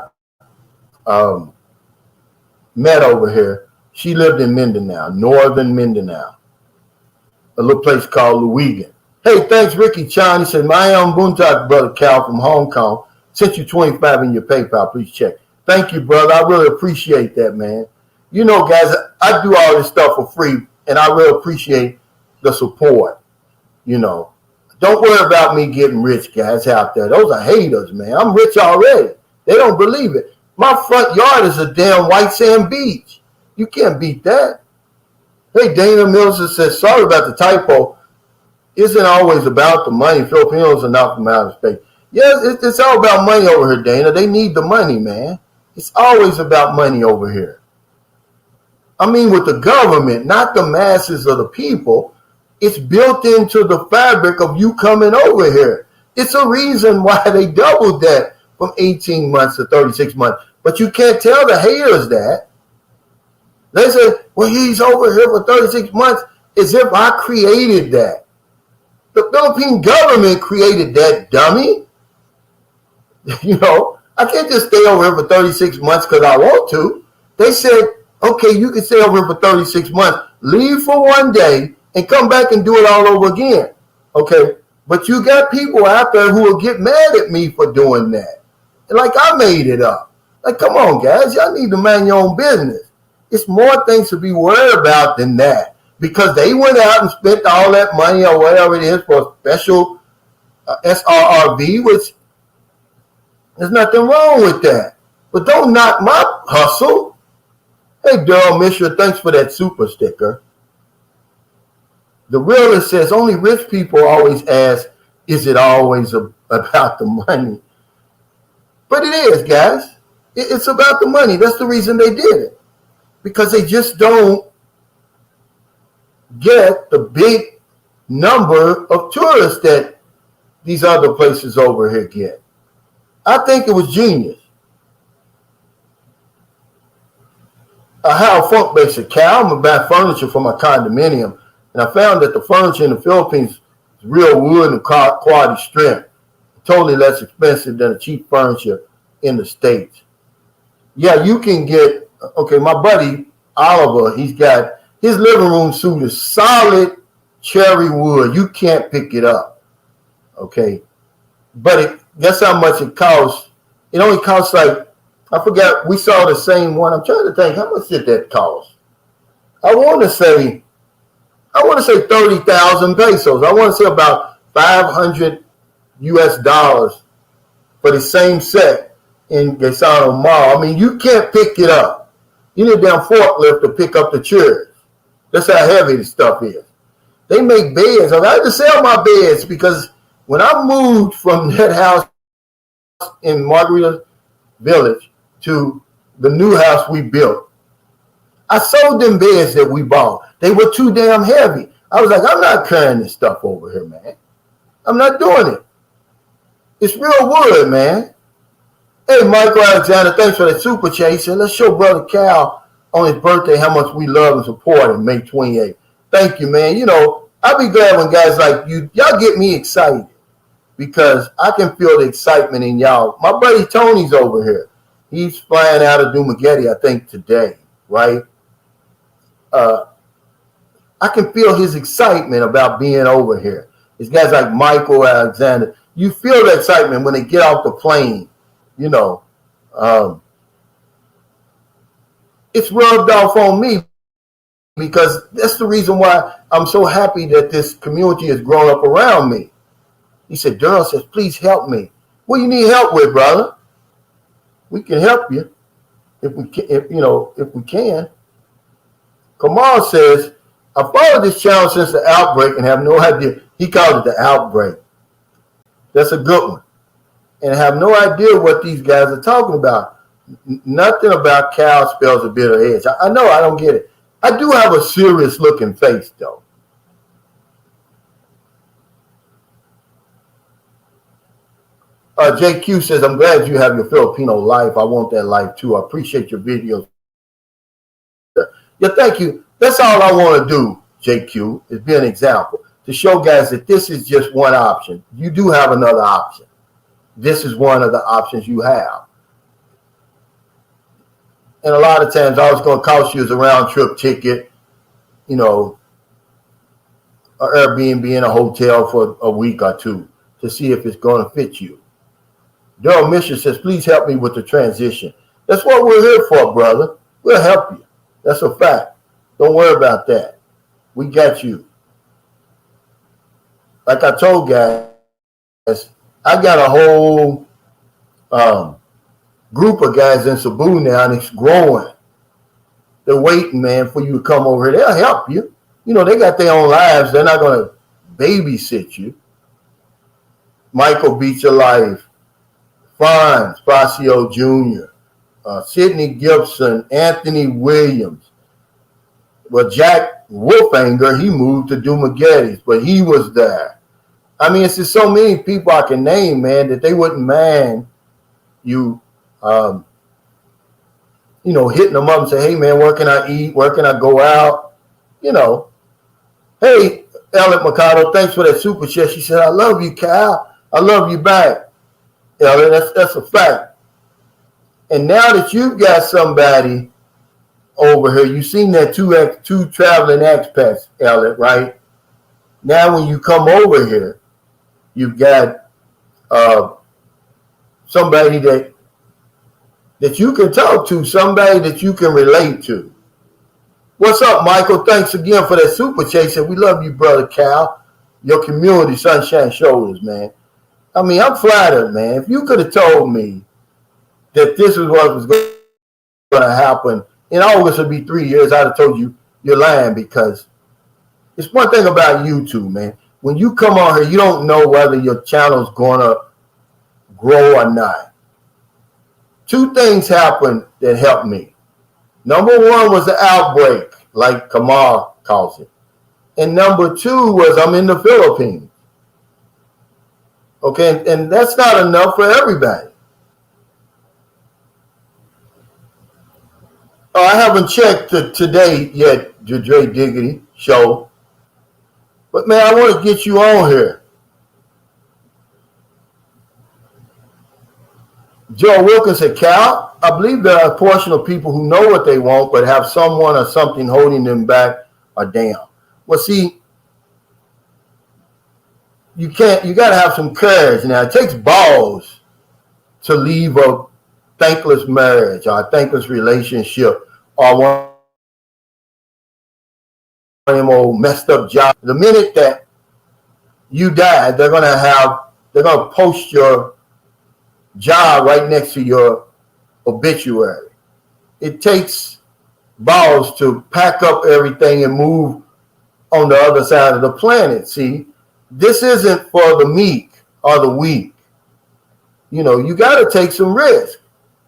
S1: met over here, she lived in Mindanao, northern Mindanao, a little place called Louigan. Hey, thanks, Ricky Chan. He said, my Buntak brother Cal from Hong Kong. Sent you 25 in your PayPal. Please check. Thank you, brother. I really appreciate that, man. You know, guys, I do all this stuff for free, and I really appreciate the support. You know, don't worry about me getting rich, guys, out there. Those are haters, man. I'm rich already. They don't believe it. My front yard is a damn white sand beach. You can't beat that. Hey, Dana Mills says, sorry about the typo. Isn't always about the money. Filipinos are not from outer space. Yes, it's all about money over here, Dana. They need the money, man. It's always about money over here. I mean, with the government, not the masses of the people. It's built into the fabric of you coming over here. It's a reason why they doubled that from 18 months to 36 months. But you can't tell the haters that. They say, well, he's over here for 36 months as if I created that. The Philippine government created that, dummy. You know, I can't just stay over here for 36 months because I want to. They said, okay, you can stay over here for 36 months, leave for one day, and come back and do it all over again. Okay, but you got people out there who will get mad at me for doing that. And like I made it up. Like, come on, guys, y'all need to mind your own business. It's more things to be worried about than that. Because they went out and spent all that money or whatever it is for a special SRRV, which there's nothing wrong with that. But don't knock my hustle. Hey, Daryl Mishra, thanks for that super sticker. The realist says only rich people always ask, is it always about the money? But it is, guys. It's about the money. That's the reason they did it. Because they just don't get the big number of tourists that these other places over here get. I think it was genius. Hal Funk makes a cow. I'm going to buy furniture for my condominium. And I found that the furniture in the Philippines is real wood and quality strength. Totally less expensive than a cheap furniture in the States. Yeah, you can get, okay, my buddy Oliver, he's got, his living room suite is solid cherry wood. You can't pick it up. Okay. But guess how much it costs? It only costs like, I forgot, we saw the same one. I'm trying to think, how much did that cost? I want to say 30,000 pesos. I want to say about 500 US dollars for the same set in Gaisano Mall. I mean, you can't pick it up. You need a damn forklift to pick up the chairs. That's how heavy the stuff is. They make beds. I had to sell my beds because when I moved from that house in Margarita Village to the new house we built, I sold them beds that we bought. They were too damn heavy. I was like, I'm not carrying this stuff over here, man. I'm not doing it. It's real wood, man. Hey, Michael Alexander, thanks for that super chat. He said, let's show Brother Cal on his birthday how much we love and support him, May 28th. Thank you, man. You know, I'll be glad when guys like you, y'all get me excited because I can feel the excitement in y'all. My buddy Tony's over here. He's flying out of Dumaguete, I think, today, right? I can feel his excitement about being over here. It's guys like Michael Alexander. You feel the excitement when they get off the plane, you know. It's rubbed off on me because that's the reason why I'm so happy that this community has grown up around me. He said, Daryl says, please help me. What do you need help with, brother? We can help you if we can. Kamal says, I followed this channel since the outbreak and have no idea. He called it the outbreak. That's a good one. And I have no idea what these guys are talking about. Nothing about cow spells a bitter edge. I know, I don't get it. I do have a serious looking face, though. JQ says, I'm glad you have your Filipino life. I want that life, too. I appreciate your videos. Yeah, thank you. That's all I want to do, JQ, is be an example. to show guys that this is just one option. You do have another option. This is one of the options you have. And a lot of times all it's going to cost you is a round trip ticket, you know, or Airbnb in a hotel for a week or two to see if it's going to fit you. Daryl Misher says, please help me with the transition. That's what we're here for, brother. We'll help you. That's a fact. Don't worry about that. We got you. Like I told guys, I got a whole group of guys in Cebu now, and it's growing. They're waiting, man, for you to come over here. They'll help you. You know, they got their own lives. They're not going to babysit you. Michael Beach Alive, Fonz Spacio Jr., Sidney Gibson, Anthony Williams. Well, Jack Wolfanger, he moved to Dumagetti's, but he was there. I mean, it's just so many people I can name, man, that they wouldn't mind you, you know, hitting them up and say, hey, man, where can I eat? Where can I go out? You know, hey, Elliot Mercado, thanks for that super chat. She said, I love you, Cal. I love you back. Elliot, that's a fact. And now that you've got somebody over here, you've seen that two traveling expats, Elliot, right? Now when you come over here, you've got somebody that you can talk to, somebody that you can relate to. What's up, Michael? Thanks again for that super chase. We love you, brother Cal. Your community, Sunshine Shoulders, man. I mean, I'm flattered, man. If you could have told me that this is what was going to happen in August, would be 3 years, I'd have told you you're lying, because it's one thing about YouTube, man. When you come on here, you don't know whether your channel's going to grow or not. Two things happened that helped me. Number one was the outbreak, like Kamal calls it. And number two was I'm in the Philippines. Okay, and that's not enough for everybody. I haven't checked today yet, the Dre Diggity show. But, man, I want to get you on here. Joe Wilkins said, Cal, I believe there are a portion of people who know what they want but have someone or something holding them back or down. Well, see, you got to have some courage. Now, it takes balls to leave a thankless marriage or a thankless relationship or one of them old messed up jobs. The minute that you die, they're going to post your job right next to your obituary. It takes balls to pack up everything and move on the other side of the planet. See, this isn't for the meek or the weak. You know, you got to take some risk.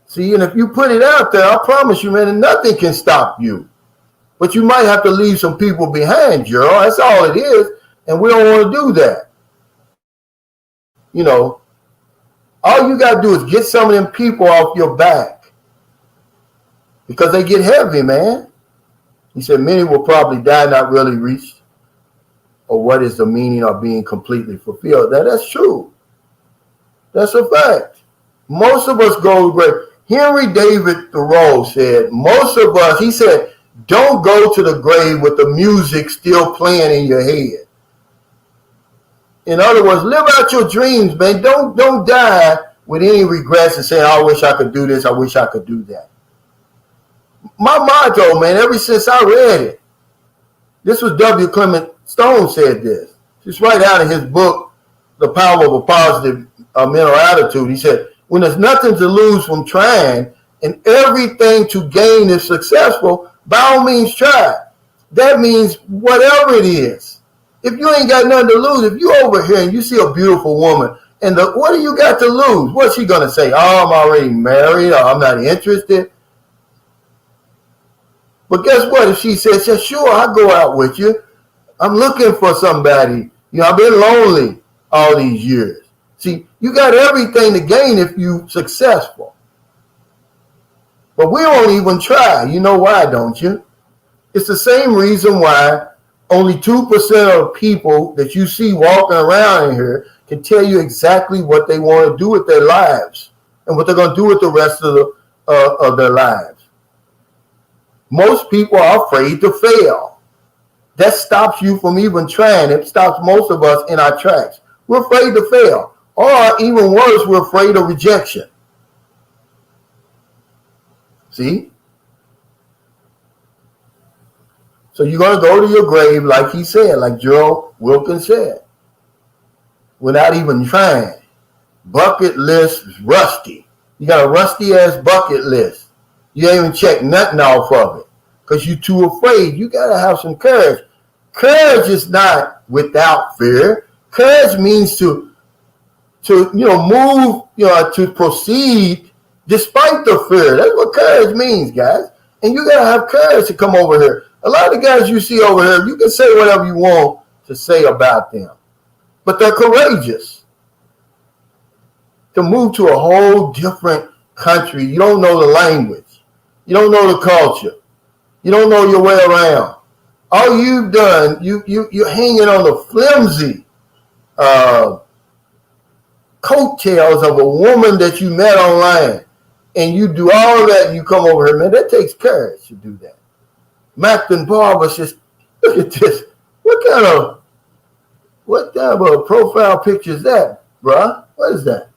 S1: See, and if you put it out there, I promise you, man, nothing can stop you. But you might have to leave some people behind, Gerald. That's all it is. And we don't want to do that. You know, all you got to do is get some of them people off your back, because they get heavy, man. He said many will probably die not really reach or what is the meaning of being completely fulfilled. That's true. That's a fact. Most of us go great. Henry David Thoreau said, most of us, he said, don't go to the grave with the music still playing in your head. In other words, live out your dreams, man. Don't die with any regrets and saying, I wish I could do this, I wish I could do that. My motto, man, ever since I read it, this was W. Clement Stone said this. It's right out of his book, The Power of a Positive Mental Attitude. He said, when there's nothing to lose from trying and everything to gain is successful, by all means try. That means whatever it is. If you ain't got nothing to lose, if you over here and you see a beautiful woman, and what do you got to lose? What's she going to say? Oh, I'm already married, or I'm not interested. But guess what? If she says, yeah, sure, I'll go out with you. I'm looking for somebody. You know, I've been lonely all these years. See, you got everything to gain if you're successful. But we won't even try. You know why, don't you? It's the same reason why Only 2% of people that you see walking around in here can tell you exactly what they want to do with their lives and what they're going to do with the rest of their lives. Most people are afraid to fail. That stops you from even trying. It stops most of us in our tracks. We're afraid to fail. Or even worse, we're afraid of rejection. See? So you're going to go to your grave, like he said, like Joe Wilkins said, without even trying. Bucket list is rusty. You got a rusty ass bucket list. You ain't even check nothing off of it because you're too afraid. You got to have some courage. Courage is not without fear. Courage means to move, to proceed despite the fear. That's what courage means, guys. And you got to have courage to come over here. A lot of the guys you see over here, you can say whatever you want to say about them, but they're courageous. To move to a whole different country, you don't know the language, you don't know the culture, you don't know your way around. All you've done, you're hanging on the flimsy coattails of a woman that you met online, and you do all that, and you come over here, man. That takes courage to do that. Macton Barber says, look at this. What kind of a profile picture is that, bruh? What is that?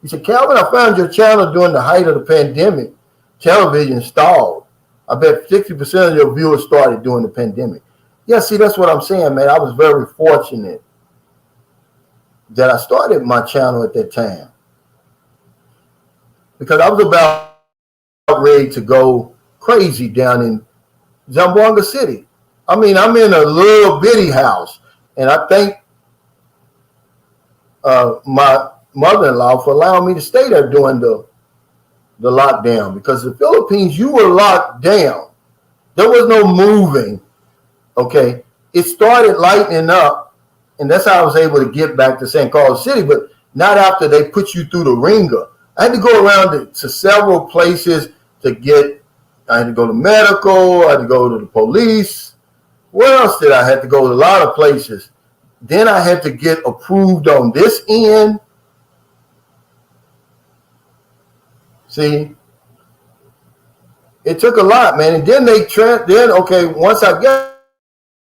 S1: He said, Calvin, I found your channel during the height of the pandemic. Television stalled. I bet 60% of your viewers started during the pandemic. Yeah, see, that's what I'm saying, man. I was very fortunate that I started my channel at that time because I was about ready to go crazy down in Zamboanga City. I mean, I'm in a little bitty house, and I thank my mother-in-law for allowing me to stay there during the lockdown, because the Philippines, you were locked down. There was no moving, okay? It started lightening up, and that's how I was able to get back to St. Carlos City, but not after they put you through the ringer. I had to go around to several places I had to go to medical, I had to go to the police. Where else did I have to go? A lot of places. Then I had to get approved on this end. See, it took a lot, man. And then once I got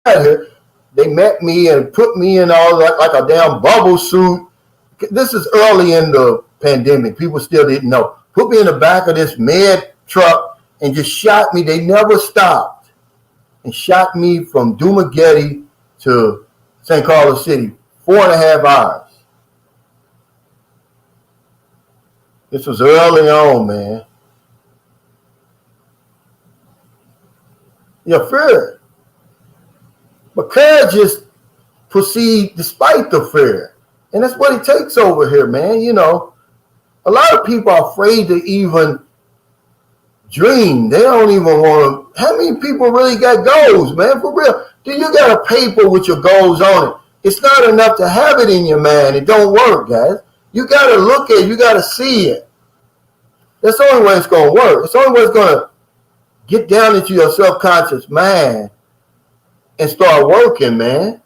S1: here, they met me and put me in all like a damn bubble suit. This is early in the pandemic. People still didn't know. Put me in the back of this med truck and just shot me. They never stopped and shot me from Dumaguete to St. Carlos City, 4.5 hours. This was early on, man. You're fear. But courage is proceed despite the fear. And that's what it takes over here, man. A lot of people are afraid to even dream. They don't even want to. How many people really got goals, man? For real. Do you got a paper with your goals on it? It's not enough to have it in your mind. It don't work, guys. You got to look at it. You got to see it. That's the only way it's going to work. It's the only way it's going to get down into your subconscious mind and start working, man.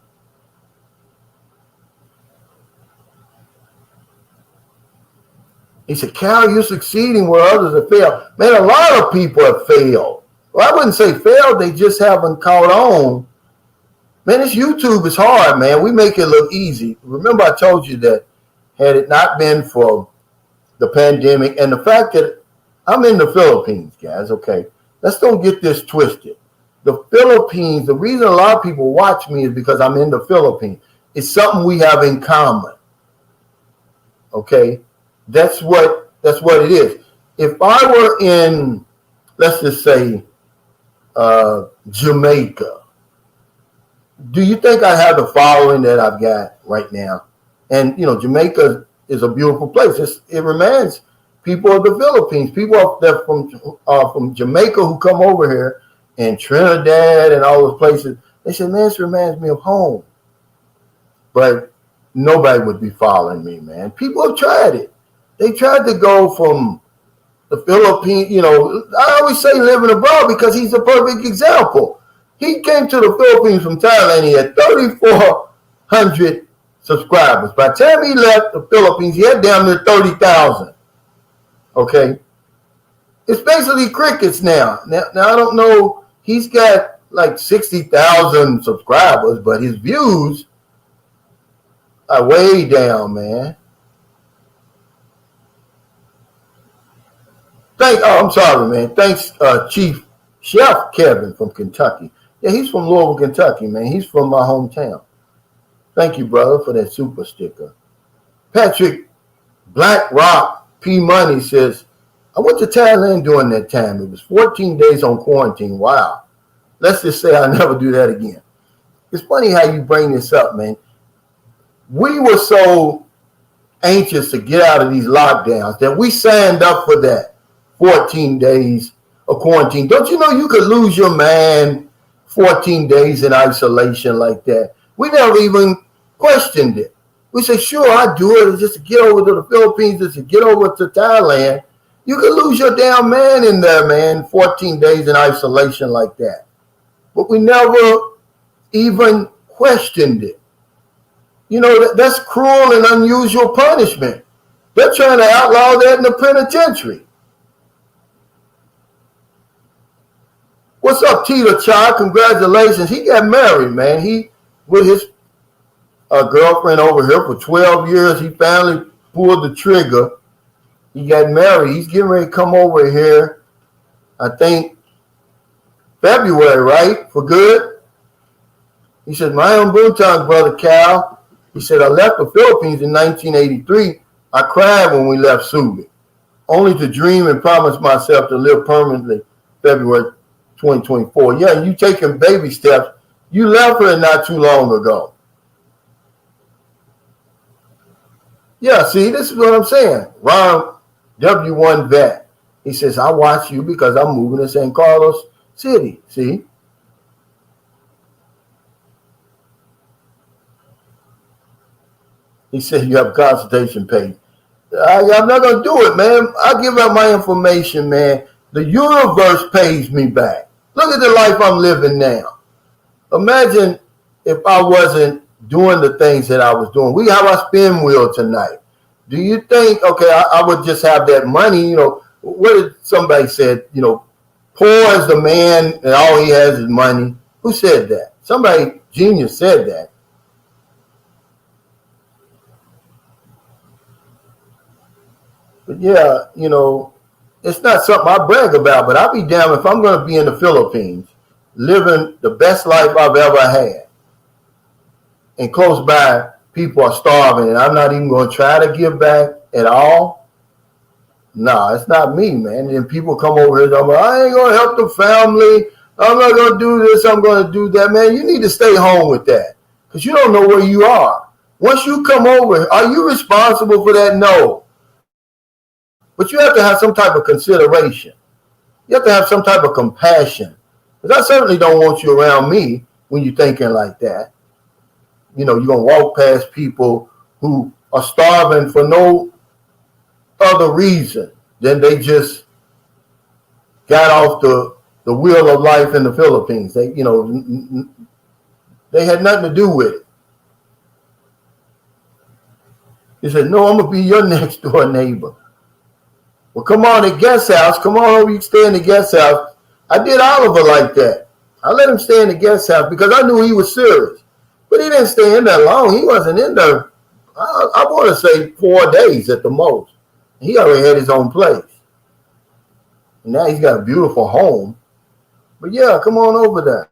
S1: He said, Cal, you're succeeding where others have failed. Man, a lot of people have failed. Well, I wouldn't say failed. They just haven't caught on. Man, this YouTube is hard, man. We make it look easy. Remember, I told you that had it not been for the pandemic and the fact that I'm in the Philippines, guys, okay? Let's don't get this twisted. The Philippines, the reason a lot of people watch me is because I'm in the Philippines. It's something we have in common, okay? That's what it is. If I were in, let's just say, Jamaica, do you think I have the following that I've got right now? And, Jamaica is a beautiful place. It reminds people of the Philippines. People that from Jamaica who come over here, and Trinidad and all those places, they say, man, this reminds me of home. But nobody would be following me, man. People have tried it. They tried to go from the Philippines. I always say living abroad because he's a perfect example. He came to the Philippines from Thailand. He had 3,400 subscribers. By the time he left the Philippines, he had down near 30,000. Okay? It's basically crickets now. Now I don't know. He's got like 60,000 subscribers, but his views are way down, man. I'm sorry, man. Thanks, Chief Chef Kevin from Kentucky. Yeah, he's from Louisville, Kentucky, man. He's from my hometown. Thank you, brother, for that super sticker. Patrick BlackRock P Money says, I went to Thailand during that time. It was 14 days on quarantine. Wow. Let's just say I'll never do that again. It's funny how you bring this up, man. We were so anxious to get out of these lockdowns that we signed up for that 14 days of quarantine. Don't you know you could lose your mind 14 days in isolation like that? We never even questioned it. We said, sure, I'd do it just to get over to the Philippines, just to get over to Thailand. You could lose your damn man in there, man, 14 days in isolation like that. But we never even questioned it. You know, that's cruel and unusual punishment. They're trying to outlaw that in the penitentiary. What's up, CTishay? Congratulations. He got married, man. He, with his girlfriend over here for 12 years, he finally pulled the trigger. He got married. He's getting ready to come over here, I think, February, right? For good. He said, my own Boonton brother, Cal. He said, I left the Philippines in 1983. I cried when we left Subic, only to dream and promise myself to live permanently February 2024. Yeah, you taking baby steps. You left her not too long ago. Yeah, see, this is what I'm saying. Ron W1 Vet. He says, I watch you because I'm moving to San Carlos City. See? He said, you have a consultation page. I'm not going to do it, man. I give out my information, man. The universe pays me back. Look at the life I'm living now. Imagine if I wasn't doing the things that I was doing. We have our spin wheel tonight. Do you think, okay, I would just have that money, you know, what did somebody said, you know, poor is the man and all he has is money. Who said that? Somebody, genius, said that. But yeah, you know, it's not something I brag about, but I'll be damned if I'm going to be in the Philippines living the best life I've ever had. And close by, people are starving, and I'm not even going to try to give back at all. No, it's not me, man. And people come over here and I'm like, I ain't going to help the family. I'm not going to do this. I'm going to do that. Man, you need to stay home with that because you don't know where you are. Once you come over, are you responsible for that? No. But you have to have some type of consideration. You have to have some type of compassion. Because I certainly don't want you around me when you're thinking like that. You know, you're going to walk past people who are starving for no other reason than they just got off the wheel of life in the Philippines. They, you know, they had nothing to do with it. He said, no, I'm going to be your next door neighbor. Well, come on to guest house. Come on over, you can stay in the guest house. I did Oliver like that. I let him stay in the guest house because I knew he was serious. But he didn't stay in there long. He wasn't in there, I want to say 4 days at the most. He already had his own place. And now he's got a beautiful home. But yeah, come on over there.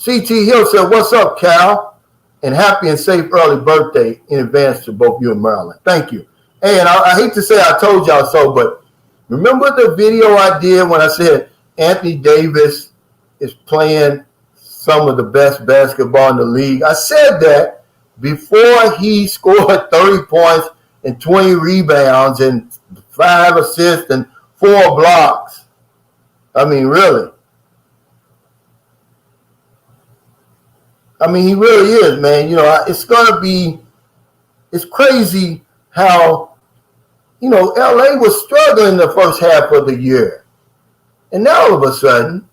S1: CT Hill said, what's up, Cal? And happy and safe early birthday in advance to both you and Marilyn. Thank you. And I hate to say I told y'all so, but remember the video I did when I said Anthony Davis is playing some of the best basketball in the league? I said that before he scored 30 points and 20 rebounds and 5 assists and 4 blocks. I mean, really. I mean, he really is, man. You know, it's going to be, it's crazy how, you know, LA was struggling the first half of the year. And now all of a sudden,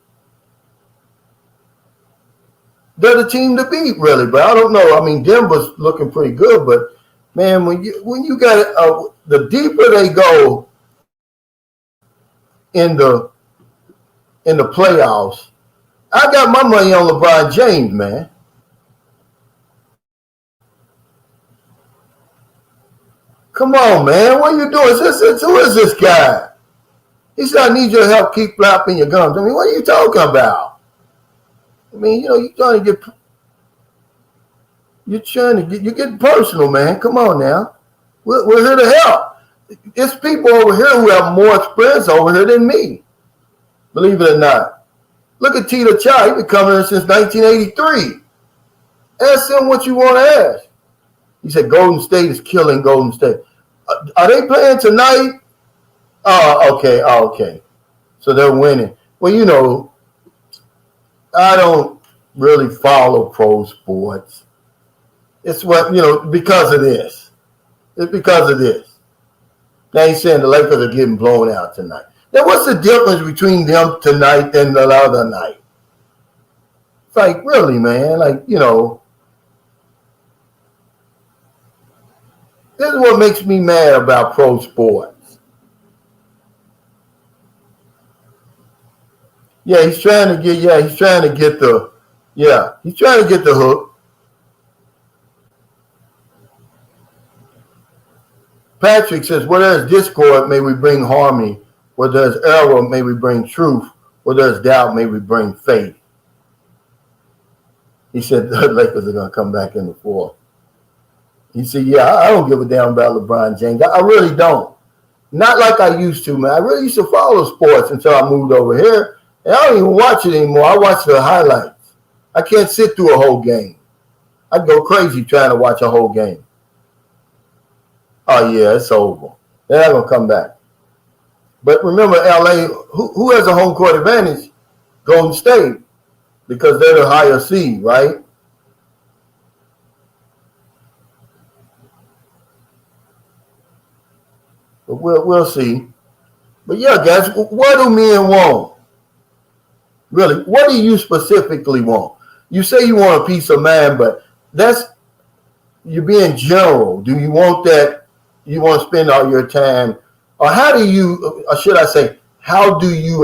S1: they're the team to beat, really. But I don't know. I mean, Denver's looking pretty good, but man, when you got the deeper they go in the playoffs, I got my money on LeBron James, man. Come on, man. What are you doing? Who is this guy? He said, I need your help keep flapping your gums. I mean, what are you talking about? I mean, you're you're getting personal, man. Come on now. We're here to help. There's people over here who have more experience over here than me. Believe it or not. Look at CTishay. He's been coming here since 1983. Ask him what you want to ask. He said Golden State is killing Golden State. Are they playing tonight? Oh, okay. So they're winning. Well, I don't really follow pro sports. It's because of this. It's because of this. Now he's saying the Lakers are getting blown out tonight. Now what's the difference between them tonight and the other night? It's like, really, man? This is what makes me mad about pro sports. He's trying to get the hook. Patrick says, where there's discord, may we bring harmony. Where there's error, may we bring truth. Where there's doubt, may we bring faith. He said the Lakers are going to come back in the fourth. He said, I don't give a damn about LeBron James. I really don't. Not like I used to, man. I really used to follow sports until I moved over here. And I don't even watch it anymore. I watch the highlights. I can't sit through a whole game. I'd go crazy trying to watch a whole game. Oh, yeah, it's over. They're not going to come back. But remember, LA, who has a home court advantage? Golden State, because they're the higher seed, right? But we'll see. But yeah, guys, what do men want? Really, what do you specifically want? You say you want a peace of mind, but you're being general. Do you want that? You want to spend all your time, or how do you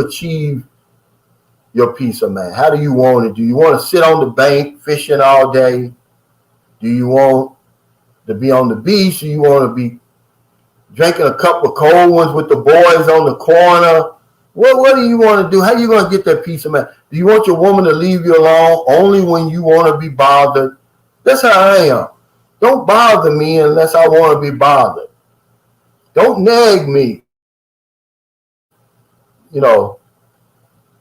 S1: achieve your peace of mind? How do you want it? Do you want to sit on the bank fishing all day? Do you want to be on the beach? Do you want to be drinking a couple of cold ones with the boys on the corner? What do you want to do? How are you going to get that peace of mind? Do you want your woman to leave you alone only when you want to be bothered? That's how I am. Don't bother me unless I want to be bothered. Don't nag me.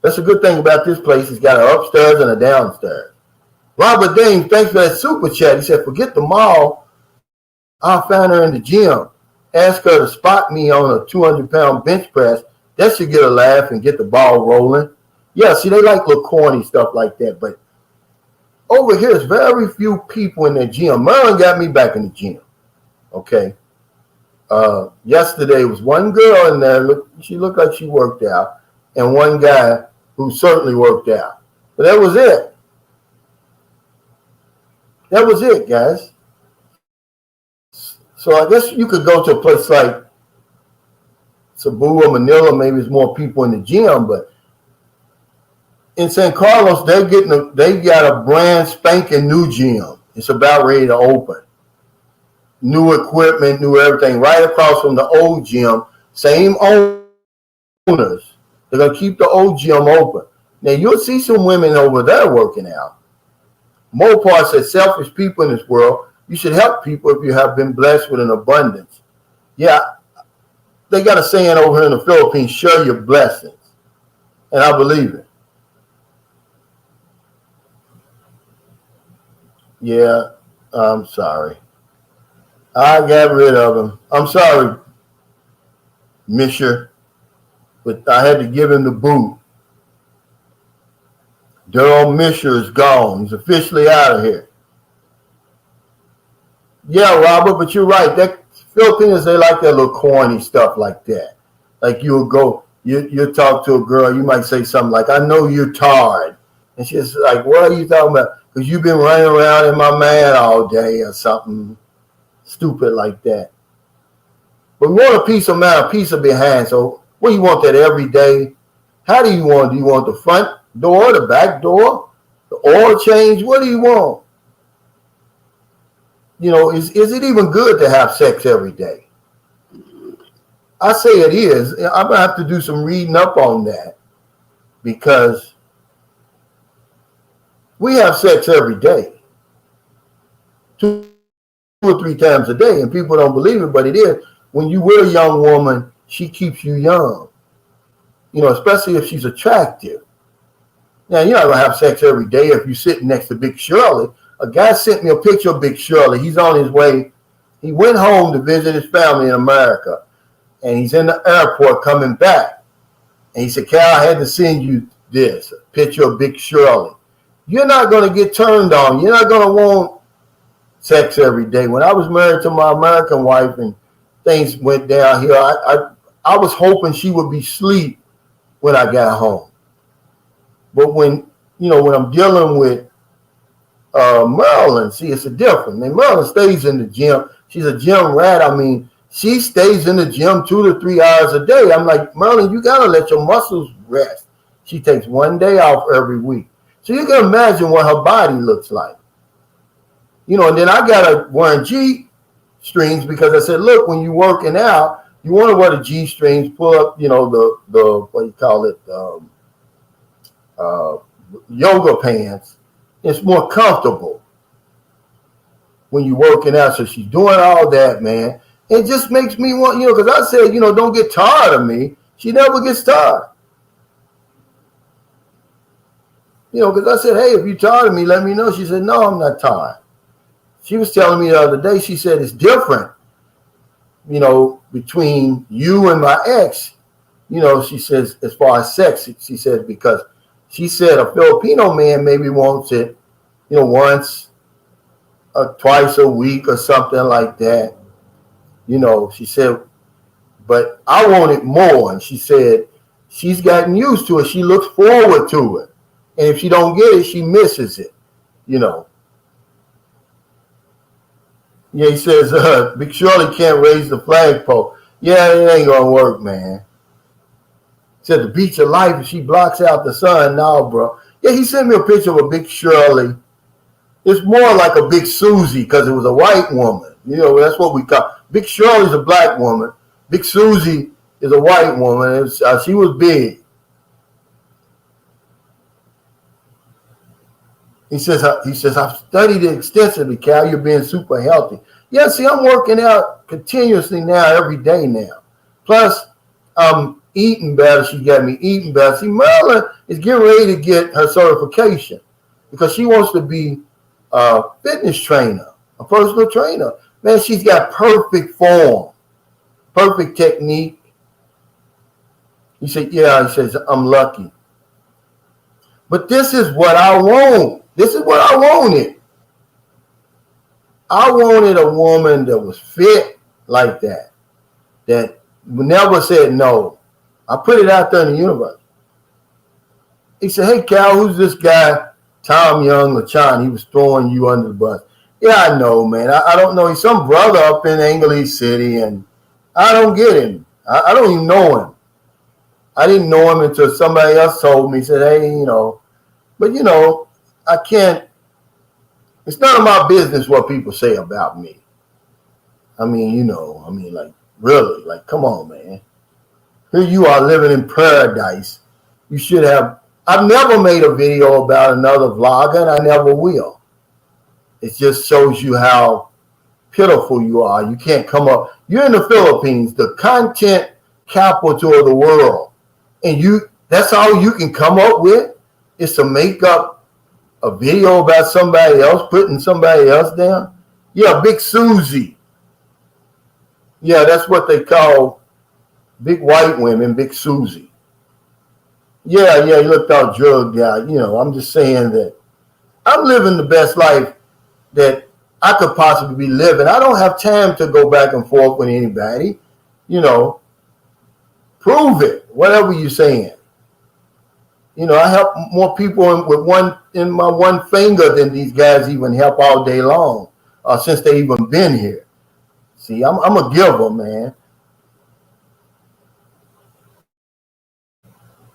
S1: That's a good thing about this place. It's got an upstairs and a downstairs. Robert Dane, thanks for that super chat. He said, forget the mall. I'll find her in the gym. Ask her to spot me on a 200-pound bench press. That should get a laugh and get the ball rolling. Yeah, see, they like little corny stuff like that. But over here, there's very few people in the gym. Merlin got me back in the gym. Okay. Yesterday was one girl in there. She looked like she worked out. And one guy who certainly worked out. But that was it. That was it, guys. So I guess you could go to a place like Cebu or Manila. Maybe there's more people in the gym, but in San Carlos, they got a brand spanking new gym. It's about ready to open. New equipment, new everything, right across from the old gym. Same owners. They're going to keep the old gym open. Now, you'll see some women over there working out. Mopar said, selfish people in this world, you should help people if you have been blessed with an abundance. Yeah, they got a saying over here in the Philippines, share your blessings. And I believe it. Yeah, I'm sorry. I got rid of him. I'm sorry, Misher, but I had to give him the boot. Daryl Misher is gone. He's officially out of here. Yeah, Robert, but you're right. That Filipinos, they like that little corny stuff like that. Like you'll go, you talk to a girl, you might say something like, I know you're tired. And she's like, what are you talking about? Because you've been running around in my man all day or something stupid like that. But we want a piece of mind, a piece of behind. So what do you want that every day? How do you want? Do you want the front door, the back door, the oil change? What do you want? Is it even good to have sex every day? I say it is. I'm going to have to do some reading up on that because we have sex every day, 2 or 3 times a day, and people don't believe it, but it is. When you with a young woman, she keeps you young, especially if she's attractive. Now, you're not going to have sex every day if you're sitting next to Big Shirley. A guy sent me a picture of Big Shirley. He's on his way. He went home to visit his family in America, and he's in the airport coming back. And he said, Cal, I had to send you this, a picture of Big Shirley. You're not going to get turned on. You're not going to want sex every day. When I was married to my American wife and things went down here, I was hoping she would be asleep when I got home. But when I'm dealing with Marilyn, see, it's a different. And Marilyn stays in the gym. She's a gym rat. I mean, she stays in the gym 2 to 3 hours a day. I'm like, Marilyn, you got to let your muscles rest. She takes 1 day off every week. So you can imagine what her body looks like. And then I got her wearing G-strings because I said, look, when you're working out, you want to wear the G-strings, pull up, the what do you call it, yoga pants. It's more comfortable when you're working out. So she's doing all that, man. It just makes me want, because I said, don't get tired of me. She never gets tired. Because I said, hey, if you're tired of me, let me know. She said, no, I'm not tired. She was telling me the other day, she said, it's different, between you and my ex. She says, as far as sex, she said, because she said a Filipino man maybe wants it, once or twice a week or something like that. She said, but I want it more. And she said, she's gotten used to it. She looks forward to it. And if she don't get it, she misses it, Yeah, he says, Big Shirley can't raise the flagpole. Yeah, it ain't going to work, man. He said, the beach of life, if she blocks out the sun. No, bro. Yeah, he sent me a picture of a Big Shirley. It's more like a Big Susie because it was a white woman. That's what we call. Big Shirley's a black woman. Big Susie is a white woman. She was big. He says, I've studied it extensively, Cal. You're being super healthy. Yeah, see, I'm working out continuously now, every day now. Plus, I'm eating better. She got me eating better. See, Marilyn is getting ready to get her certification because she wants to be a fitness trainer, a personal trainer. Man, she's got perfect form, perfect technique. He said, yeah, he says, I'm lucky. But this is what I want. This is what I wanted. I wanted a woman that was fit like that never said no. I put it out there in the universe. He said, hey, Cal, who's this guy, Tom Young or Chan? He was throwing you under the bus. Yeah, I know, man. I don't know. He's some brother up in English City, and I don't get him. I don't even know him. I didn't know him until somebody else told me. He said, hey, but, I can't. It's none of my business what people say about me. I mean, like, really, like, come on, man. Here you are living in paradise. You should have. I've never made a video about another vlogger, and I never will. It just shows you how pitiful you are. You can't come up. You're in the Philippines, the content capital of the world. And that's all you can come up with is to make up a video about somebody else, putting somebody else down. Yeah, Big Susie. Yeah, that's what they call big white women, Big Susie. Yeah, he looked all drugged out. I'm just saying that I'm living the best life that I could possibly be living. I don't have time to go back and forth with anybody. Prove it, whatever you're saying. You know, I help more people in my one finger than these guys even help all day long, since they even been here. See, I'm a giver, man.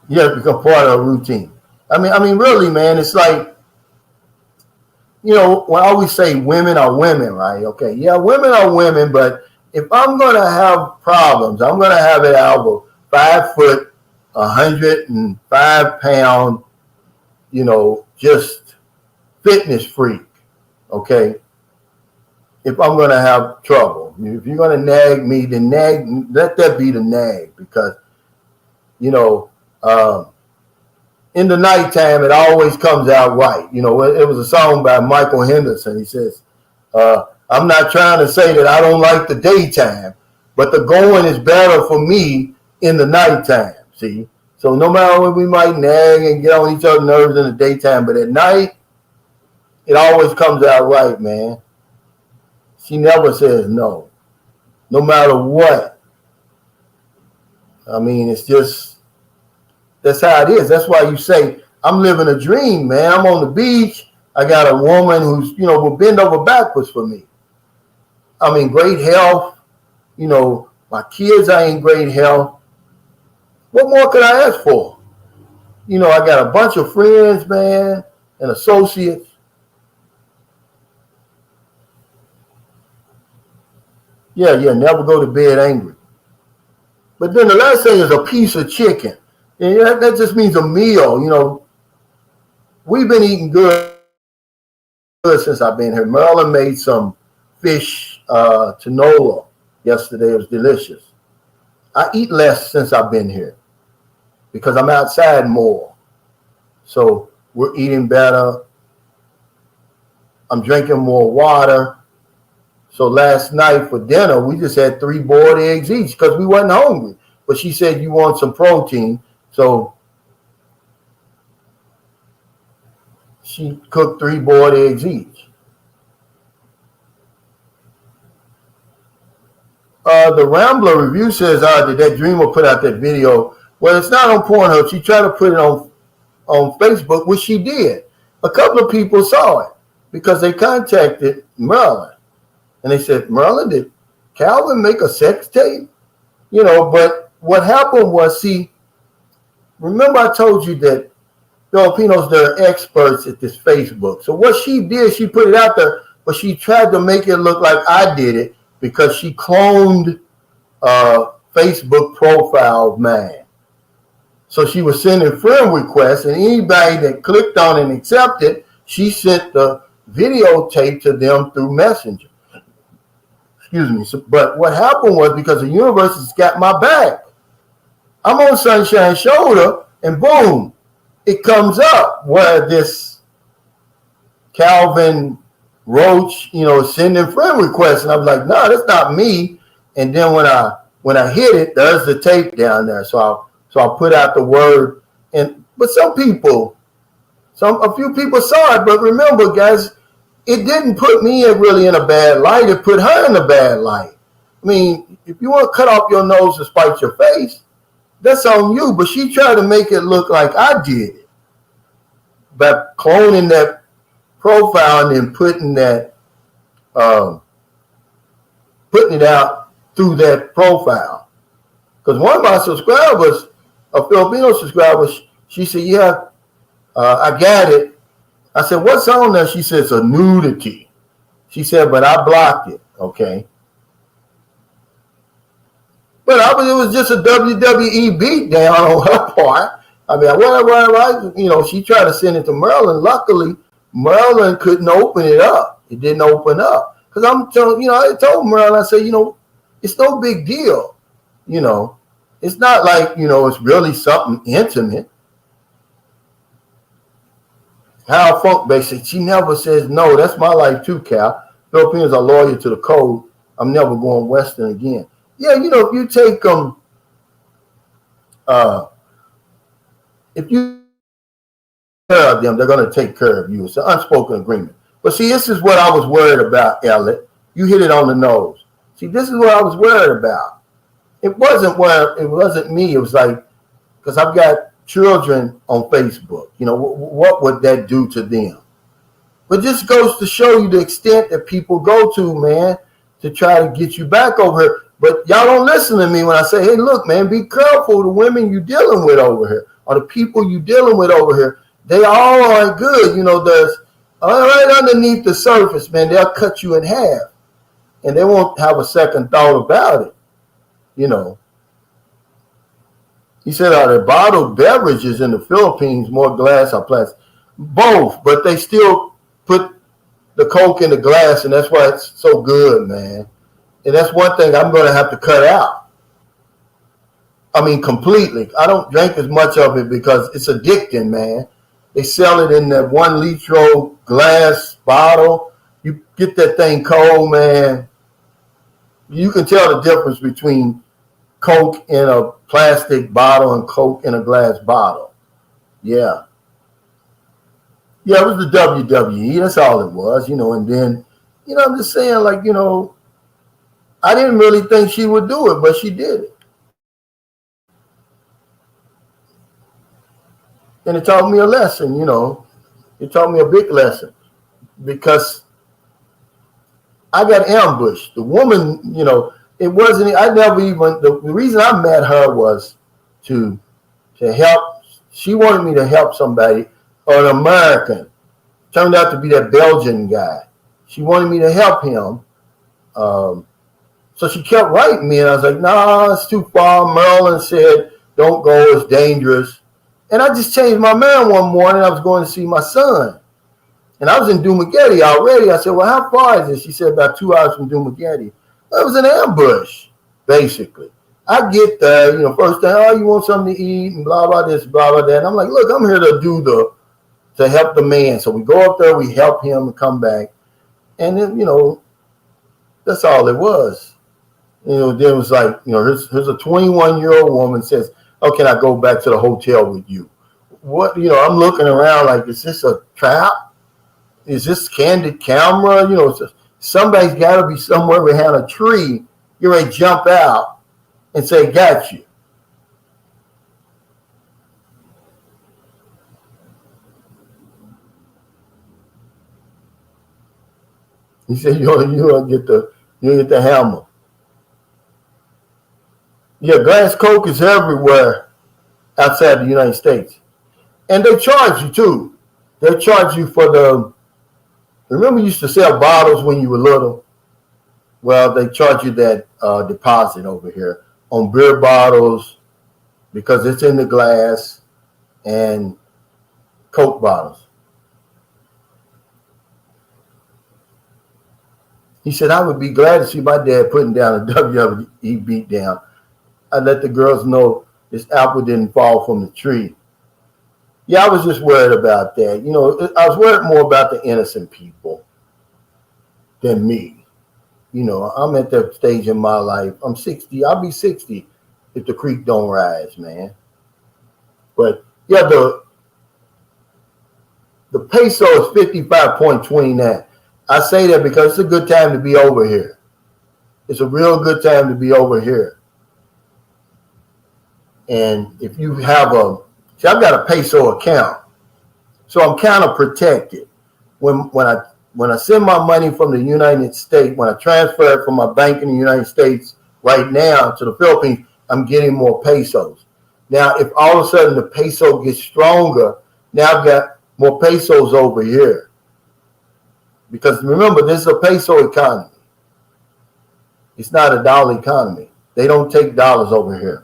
S1: You have to become part of a routine. I mean, really, man, it's like, you know, when I always say women are women, right? Okay, yeah, women are women, but if I'm gonna have problems, I'm gonna have it out of a 5 foot, 105 pound, you know, just fitness freak. Okay, if I'm gonna have trouble, if you're gonna nag me, then let that be the nag, because you know. In the nighttime, it always comes out right. You know, it was a song by Michael Henderson. He says, I'm not trying to say that I don't like the daytime, but the going is better for me in the nighttime. See? So no matter what, we might nag and get on each other's nerves in the daytime, but at night, it always comes out right, man. She never says no, no matter what. I mean, it's just, that's how it is. That's why you say, I'm living a dream, man. I'm on the beach. I got a woman who's, you know, will bend over backwards for me. I'm in great health. You know, my kids are in great health. What more could I ask for? You know, I got a bunch of friends, man, and associates. Yeah, never go to bed angry. But then the last thing is a piece of chicken. And that just means a meal. You know, we've been eating good since I've been here. Marilyn made some fish tinola yesterday. It was delicious. I eat less since I've been here because I'm outside more. So we're eating better. I'm drinking more water. So last night for dinner, we just had 3 boiled eggs each because we wasn't hungry. But she said, you want some protein. So she cooked 3 boiled eggs each. The Rambler review says, did that dreamer put out that video? Well, it's not on Pornhub. She tried to put it on Facebook, which she did. A couple of people saw it because they contacted Marilyn. And they said, Marilyn, did Calvin make a sex tape? You know, but what happened was, see, remember I told you that Filipinos, they're experts at this Facebook. So what she did, she put it out there, but she tried to make it look like I did it because she cloned Facebook profile of mine. So she was sending friend requests, and anybody that clicked on and accepted, she sent the videotape to them through Messenger. Excuse me. So, but what happened was, because the university's got my back, I'm on Sunshine's shoulder, and boom, it comes up where this Calvin Roach, you know, sending friend requests, and I was like, no, that's not me. And then when I hit it, there's the tape down there. So I put out the word, but a few people saw it. But remember, guys, it didn't put me really in a bad light. It put her in a bad light. I mean, if you want to cut off your nose to spite your face, that's on you. But she tried to make it look like I did it by cloning that profile and then putting it out through that profile. Because one of my subscribers, a Filipino subscriber, she said, yeah, I got it. I said, what's on there? She said, it's a nudity. She said, but I blocked it. Okay. But it was just a WWE beatdown on her part. I mean, whatever, you know, she tried to send it to Marilyn. Luckily, Marilyn couldn't open it up. It didn't open up. Because I'm telling, you know, I told Marilyn, I said, you know, it's no big deal. You know, it's not like, you know, it's really something intimate. Hal Funk basically, she never says no. That's my life too, Cal. Filipinos are loyal to the code. I'm never going Western again. Yeah, you know, if you take if you take care of them, they're going to take care of you. It's an unspoken agreement. But see, this is what I was worried about, Elliot. You hit it on the nose. See, this is what I was worried about. It wasn't me. It was like, because I've got children on Facebook. You know, what would that do to them? But this goes to show you the extent that people go to, man, to try to get you back over here. But y'all don't listen to me when I say, hey, look, man, be careful. The women you dealing with over here, or the people you dealing with over here, they all aren't good. You know, there's right underneath the surface, man, they'll cut you in half. And they won't have a second thought about it, you know. He said, are there bottled beverages in the Philippines more glass or plastic? Both, but they still put the Coke in the glass, and that's why it's so good, man. And that's one thing I'm going to have to cut out. I mean, completely. I don't drink as much of it because it's addicting, man. They sell it in that 1 liter glass bottle. You get that thing cold, man. You can tell the difference between Coke in a plastic bottle and Coke in a glass bottle. Yeah. Yeah, it was the WWE. That's all it was, you know. And then, you know, I'm just saying, like, you know, I didn't really think she would do it, but she did it. And it taught me a lesson, you know. It taught me a big lesson because I got ambushed. The woman, you know, it wasn't, I never even, the reason I met her was to help. She wanted me to help somebody, or an American. Turned out to be that Belgian guy. She wanted me to help him. So she kept writing me, and I was like, nah, it's too far. Maryland said, don't go, it's dangerous. And I just changed my mind one morning. I was going to see my son. And I was in Dumaguete already. I said, well, how far is it? She said, about 2 hours from Dumaguete. It was an ambush, basically. I get there, you know, first thing, oh, you want something to eat, and blah, blah, this, blah, blah, that. And I'm like, look, I'm here to help the man. So we go up there, we help him and come back. And then, you know, that's all it was. You know, then it was like, you know, here's a 21-year-old woman says, oh, can I go back to the hotel with you? What, you know, I'm looking around like, is this a trap? Is this candid camera? You know, somebody's got to be somewhere behind a tree. You're ready to jump out and say, got you. He said, you don't get the hammer. Yeah, glass Coke is everywhere outside the United States. And they charge you too. They charge you for remember you used to sell bottles when you were little? Well, they charge you that deposit over here on beer bottles because it's in the glass, and Coke bottles. He said, I would be glad to see my dad putting down a WWE beat down. I let the girls know this apple didn't fall from the tree. Yeah, I was just worried about that. You know, I was worried more about the innocent people than me. You know, I'm at that stage in my life. I'm 60. I'll be 60 if the creek don't rise, man. But yeah, the peso is 55.29. I say that because it's a good time to be over here. It's a real good time to be over here. And if you have I've got a peso account, so I'm kind of protected. When I send my money from the United States, when I transfer it from my bank in the United States right now to the Philippines, I'm getting more pesos. Now, if all of a sudden the peso gets stronger, now I've got more pesos over here. Because remember, this is a peso economy. It's not a dollar economy. They don't take dollars over here.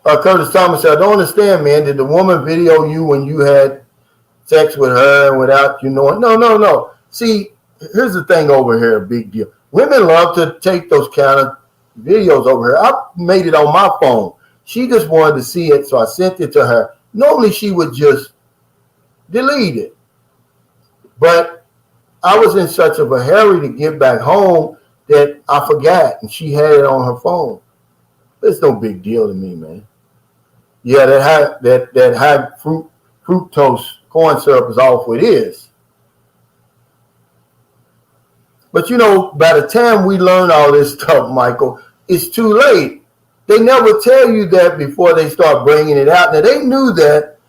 S1: Curtis Thomas said, I don't understand, man. Did the woman video you when you had sex with her without you knowing? No. See, here's the thing over here, big deal. Women love to take those kind of videos over here. I made it on my phone. She just wanted to see it, so I sent it to her. Normally, she would just delete it. But I was in such of a hurry to get back home that I forgot, and she had it on her phone. It's no big deal to me, man. Yeah, that high fructose corn syrup is awful. It is. But you know, by the time we learn all this stuff, Michael, it's too late. They never tell you that before they start bringing it out. Now, they knew that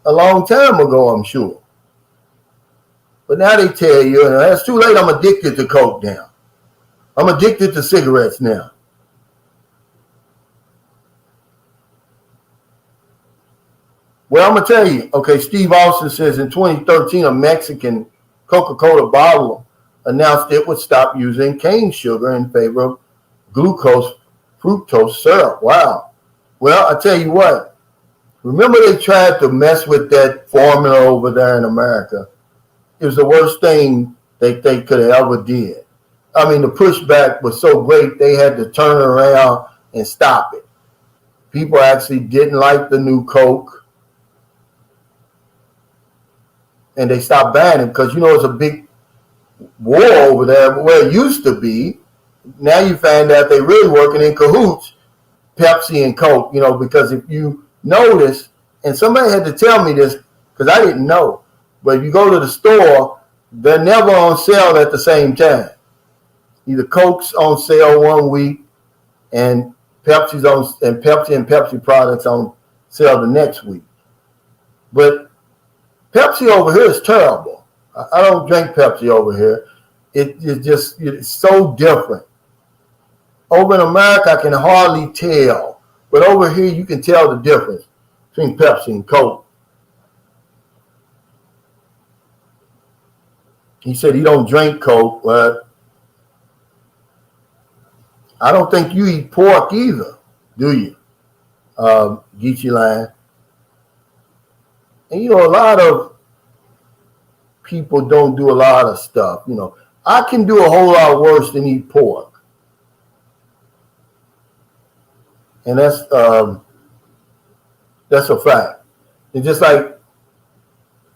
S1: a long time ago, I'm sure. But now they tell you, and it's too late, I'm addicted to coke now. I'm addicted to cigarettes now. Well, I'm going to tell you, okay, Steve Austin says in 2013, a Mexican Coca-Cola bottle announced it would stop using cane sugar in favor of fructose syrup. Wow. Well, I tell you what, remember they tried to mess with that formula over there in America. It was the worst thing they could have ever did. I mean, the pushback was so great, they had to turn around and stop it. People actually didn't like the new Coke, and they stopped buying it because, it's a big war over there where it used to be. Now you find out they're really working in cahoots, Pepsi and Coke, because if you notice, and somebody had to tell me this because I didn't know, but if you go to the store, they're never on sale at the same time. Either Coke's on sale one week and Pepsi and Pepsi products on sale the next week. But Pepsi over here is terrible. I don't drink Pepsi over here. It's so different. Over in America, I can hardly tell. But over here, you can tell the difference between Pepsi and Coke. He said he don't drink Coke, but I don't think you eat pork either, do you, Geechee Line? And, a lot of people don't do a lot of stuff. I can do a whole lot worse than eat pork. And that's a fact. It's just like,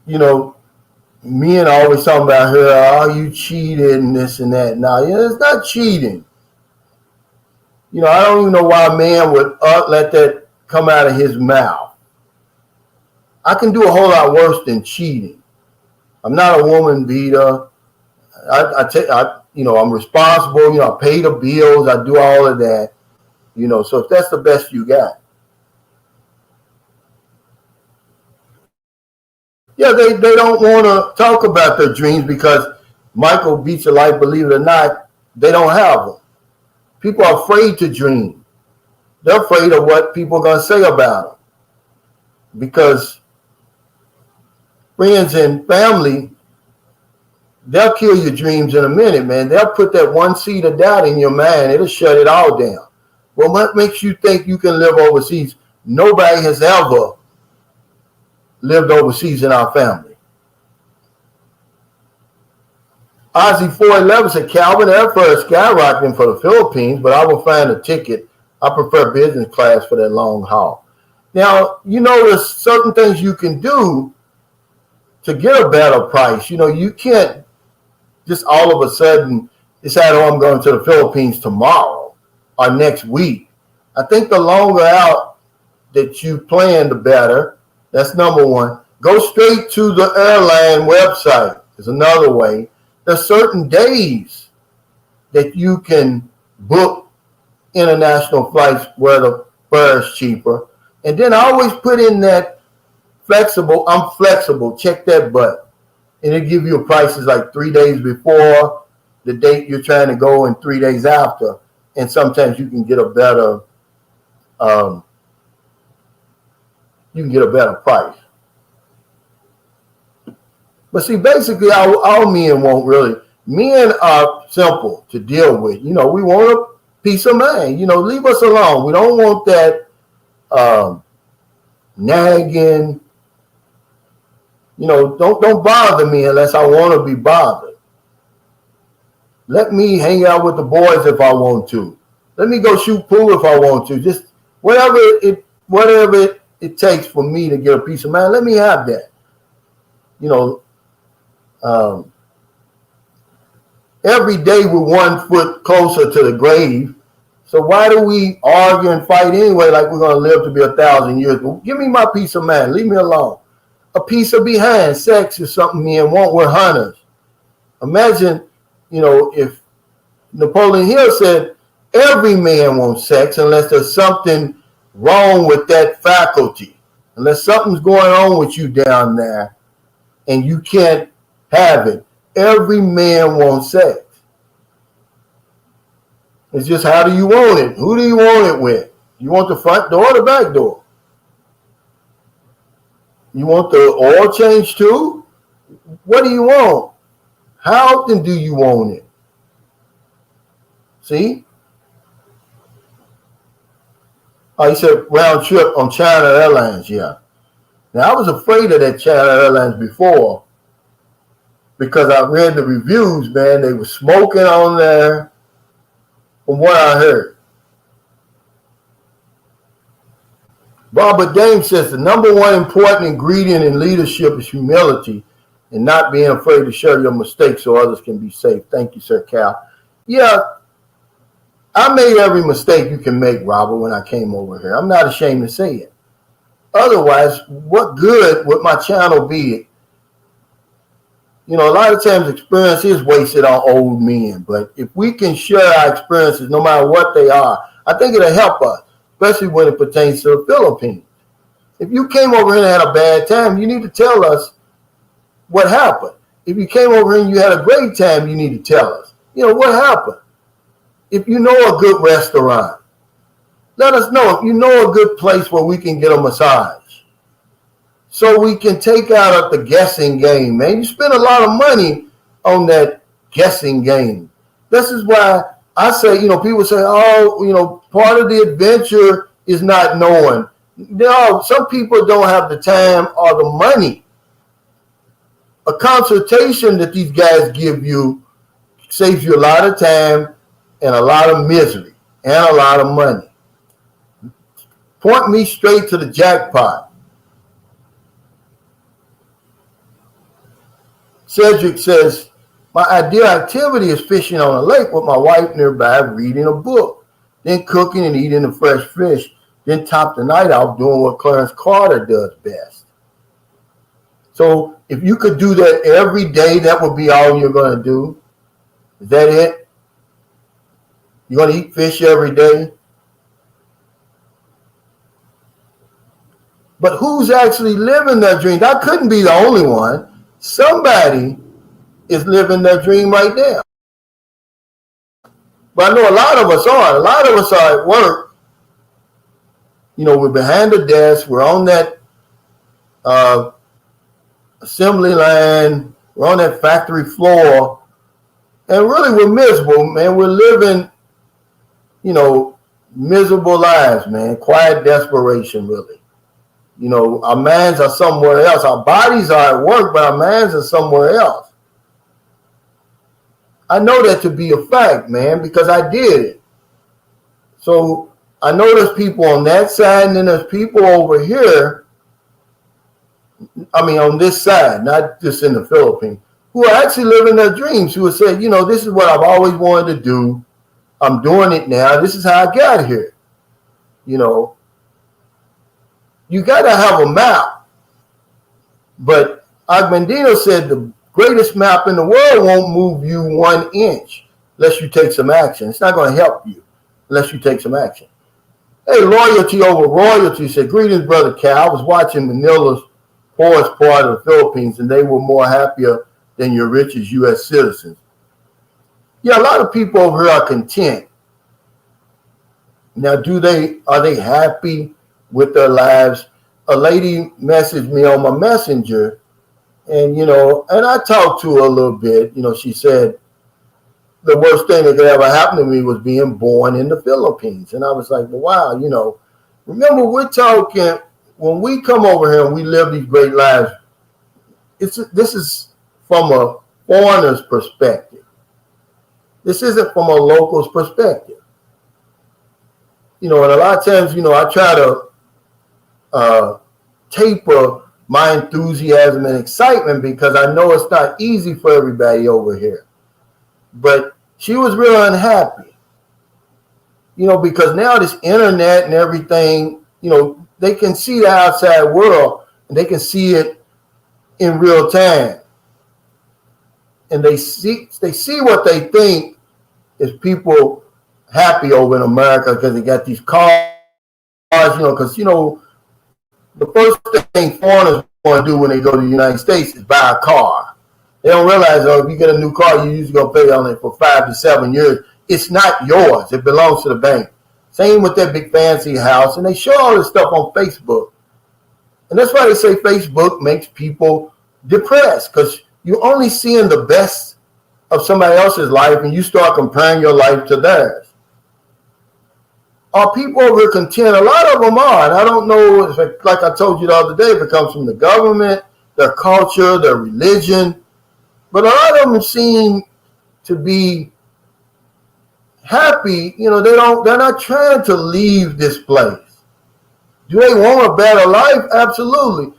S1: men always talking about her, oh, you cheated and this and that. Now, it's not cheating. I don't even know why a man would let that come out of his mouth. I can do a whole lot worse than cheating. I'm not a woman beater. I'm responsible. I pay the bills. I do all of that. So if that's the best you got. Yeah, they don't want to talk about their dreams because Michael Beach of Life, believe it or not, they don't have them. People are afraid to dream. They're afraid of what people are going to say about them. Because friends and family, they'll kill your dreams in a minute, man. They'll put that one seed of doubt in your mind. It'll shut it all down. Well, what makes you think you can live overseas? Nobody has ever lived overseas in our family. Ozzy 411 said, Calvin, airfare is skyrocketing for the Philippines, but I will find a ticket. I prefer business class for that long haul. Now, there's certain things you can do to get a better price. You can't just all of a sudden decide, I'm going to the Philippines tomorrow or next week. I think the longer out that you plan, the better. That's number one. Go straight to the airline website is another way. There's certain days that you can book international flights where the fare is cheaper. And then I always put in that flexible, I'm flexible, check that button. And it'll give you prices like 3 days before the date you're trying to go and 3 days after. And sometimes you can get a better price. But see, basically, all men won't really. Men are simple to deal with. We want a peace of mind. Leave us alone. We don't want that nagging. Don't bother me unless I want to be bothered. Let me hang out with the boys if I want to. Let me go shoot pool if I want to. Just whatever it takes for me to get a peace of mind. Let me have that. Every day we're 1 foot closer to the grave. So why do we argue and fight anyway like we're going to live to be 1,000 years? But give me my peace of mind. Leave me alone. A piece of behind. Sex is something men want. We're hunters. Imagine, if Napoleon Hill said, Every man wants sex unless there's something wrong with that faculty. Unless something's going on with you down there and you can't have it. Every man wants sex. It's just how do you want it? Who do you want it with? You want the front door or the back door? You want the oil change too? What do you want? How often do you want it? See? Oh, he said round trip on China Airlines, yeah. Now, I was afraid of that China Airlines before because I read the reviews, man. They were smoking on there from what I heard. Robert Dame says the number one important ingredient in leadership is humility and not being afraid to share your mistakes so others can be safe. Thank you, Sir Cal. Yeah, I made every mistake you can make, Robert, when I came over here. I'm not ashamed to say it. Otherwise, what good would my channel be? You know, a lot of times experience is wasted on old men, but if we can share our experiences, no matter what they are, I think it'll help us, especially when it pertains to the Philippines. If you came over here and had a bad time, you need to tell us what happened. If you came over here and you had a great time, you need to tell us, you know, what happened. If you know a good restaurant, let us know. If you know a good place where we can get a massage, so we can take out the guessing game, man. You spend a lot of money on that guessing game. This is why I say, you know, people say, oh, you know, part of the adventure is not knowing. No, some people don't have the time or the money. A consultation that these guys give you saves you a lot of time and a lot of misery and a lot of money. Point me straight to the jackpot. Cedric says, my ideal activity is fishing on a lake with my wife nearby, reading a book, then cooking and eating the fresh fish, then top the night off doing what Clarence Carter does best. So if you could do that every day, that would be all you're going to do. Is that it? You're going to eat fish every day? But who's actually living their dreams? I couldn't be the only one. Somebody is living their dream right now. But I know a lot of us are. A lot of us are at work. You know, we're behind the desk. We're on that assembly line. We're on that factory floor. And really, we're miserable, man. We're living, you know, miserable lives, man. Quiet desperation, really. You know, our minds are somewhere else. Our bodies are at work, but our minds are somewhere else. I know that to be a fact, man, because I did it. So I know there's people on that side, and then there's people over here. I mean, on this side, not just in the Philippines, who are actually living their dreams, who have said, you know, this is what I've always wanted to do. I'm doing it now. This is how I got here. You know, you got to have a map. But Agmendino said the greatest map in the world won't move you 1 inch unless you take some action. It's not going to help you unless you take some action. Hey, loyalty over royalty said, greetings, Brother Cal. I was watching Manila's poorest part of the Philippines, and they were more happier than your richest U.S. citizens. Yeah, a lot of people over here are content. Now, are they happy with their lives? A lady messaged me on my messenger, and, you know, and I talked to her a little bit. You know, she said the worst thing that could ever happen to me was being born in the Philippines. And I was like, well, wow, you know, remember, we're talking, when we come over here and we live these great lives, this is from a foreigner's perspective. This isn't from a local's perspective. You know, and a lot of times, you know, I try to taper my enthusiasm and excitement because I know it's not easy for everybody over here. But she was real unhappy, you know, because now this internet and everything, you know, they can see the outside world and they can see it in real time. And they see what they think is people happy over in America because they got these cars, because the first thing foreigners want to do when they go to the United States is buy a car. They don't realize, if you get a new car, you usually gonna pay on it for 5 to 7 years. It's not yours; it belongs to the bank. Same with that big fancy house, and they show all this stuff on Facebook, and that's why they say Facebook makes people depressed because you're only seeing the best of somebody else's life, and you start comparing your life to theirs. Are people over content? A lot of them are, and I don't know, like I told you the other day, if it comes from the government, their culture, their religion, but a lot of them seem to be happy. They're not trying to leave this place. Do they want a better life? Absolutely.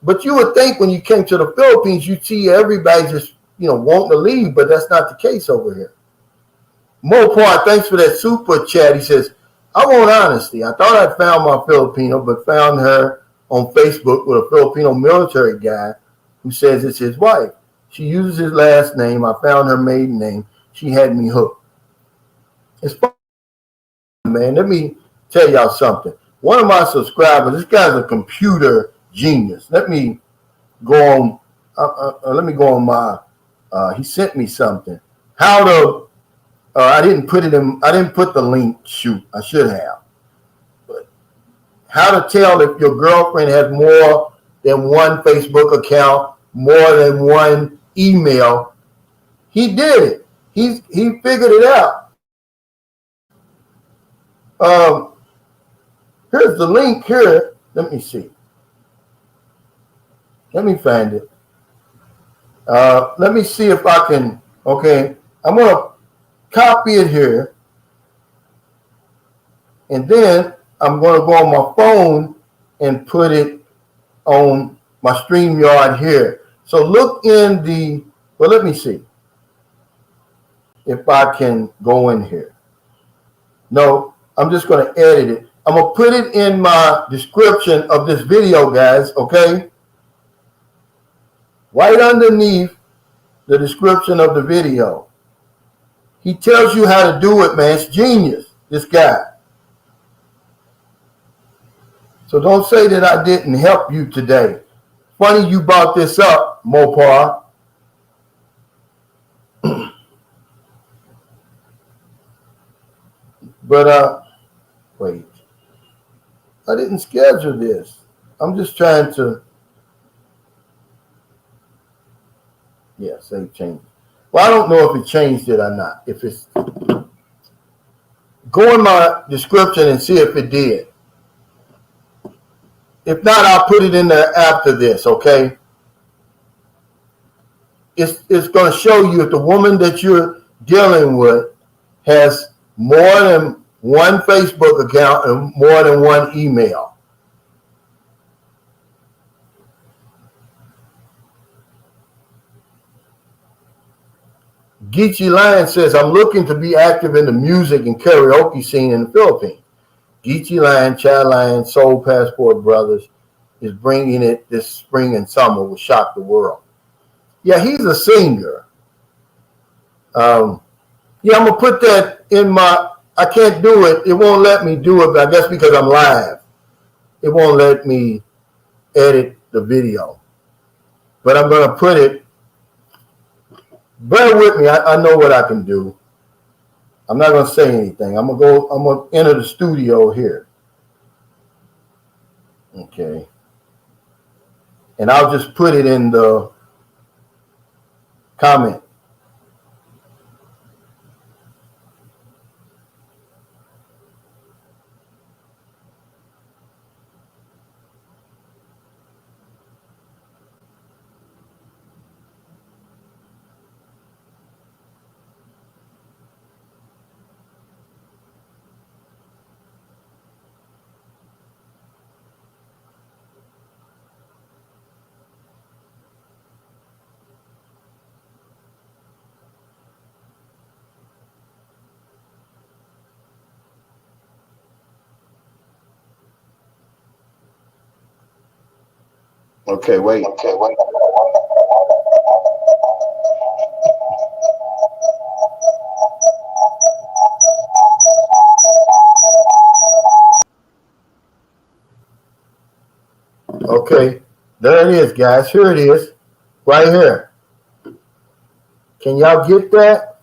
S1: But you would think when you came to the Philippines, you'd see everybody just, wanting to leave, but that's not the case over here. Mopar, thanks for that super chat. He says, I want honesty. I thought I'd found my Filipino, but found her on Facebook with a Filipino military guy who says it's his wife. She uses his last name. I found her maiden name. She had me hooked. It's fun, man. Let me tell y'all something. One of my subscribers, this guy's a computer genius. Let me go on my, he sent me something. How to, I didn't put the link, shoot, I should have. But how to tell if your girlfriend has more than one Facebook account, more than one email. He did it. He figured it out. Here's the link here. Let me see. Let me find it. Let me see if I can. Okay, I'm going to copy it here. And then I'm going to go on my phone and put it on my StreamYard here. So look in the, let me see if I can go in here. No, I'm just going to edit it. I'm going to put it in my description of this video, guys, okay? Right underneath the description of the video. He tells you how to do it, man. It's genius, this guy. So don't say that I didn't help you today. Funny you brought this up, Mopar. But, wait. I didn't schedule this. I'm just trying to, say change. Well, I don't know if it changed it or not. If it's, go in my description and see if it did. If not, I'll put it in there after this, okay? It's going to show you if the woman that you're dealing with has more than one Facebook account and more than one email. Geechee Lion says, I'm looking to be active in the music and karaoke scene in the Philippines. Geechee Lion, Chad Lion, Soul Passport Brothers is bringing it this spring and summer will shock the world. Yeah, he's a singer. I'm going to put that in my, I can't do it. It won't let me do it, but I guess because I'm live. It won't let me edit the video. But I'm going to put it, bear with me. I know what I can do. I'm not going to say anything. I'm going to enter the studio here. Okay. And I'll just put it in the comment. Okay, wait. Okay, there it is, guys. Here it is, right here. Can y'all get that?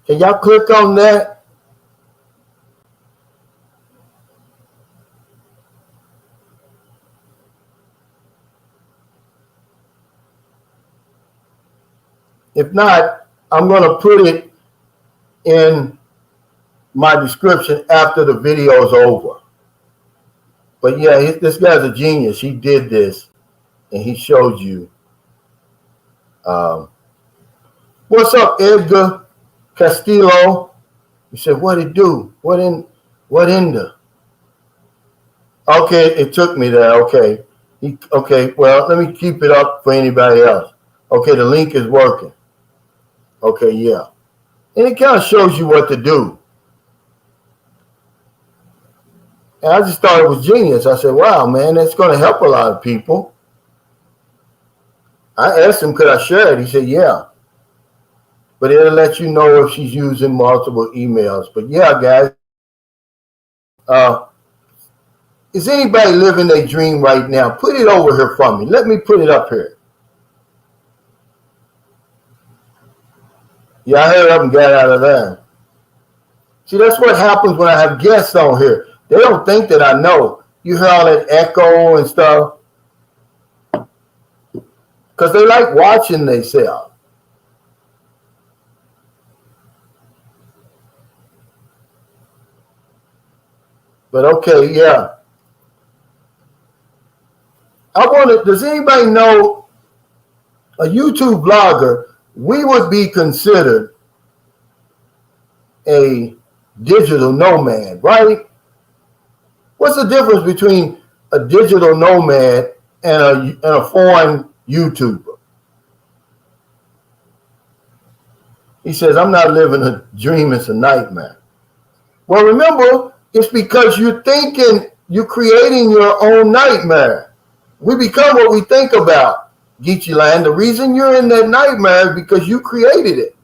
S1: Can y'all click on that? If not, I'm going to put it in my description after the video is over. But yeah, this guy's a genius. He did this, and he showed you. What's up, Edgar Castillo? He said, "What it do? What in the?" Okay, it took me there. Okay, okay. Well, let me keep it up for anybody else. Okay, the link is working. Okay, yeah, and it kind of shows you what to do. And I just thought it was genius. I said, "Wow, man, that's going to help a lot of people." I asked him, "Could I share it?" He said, "Yeah." But it'll let you know if she's using multiple emails. But yeah, guys, is anybody living their dream right now? Put it over here for me. Let me put it up here. Yeah, I heard up and got out of there. See, that's what happens when I have guests on here. They don't think that I know. You hear all that echo and stuff. Because they like watching themselves. But okay, yeah. Does anybody know a YouTube blogger? We would be considered a digital nomad, right? What's the difference between a digital nomad and a foreign YouTuber? He says, "I'm not living a dream, it's a nightmare." Well, remember, it's because you're creating your own nightmare. We become what we think about, Geechee Land. The reason you're in that nightmare is because you created it.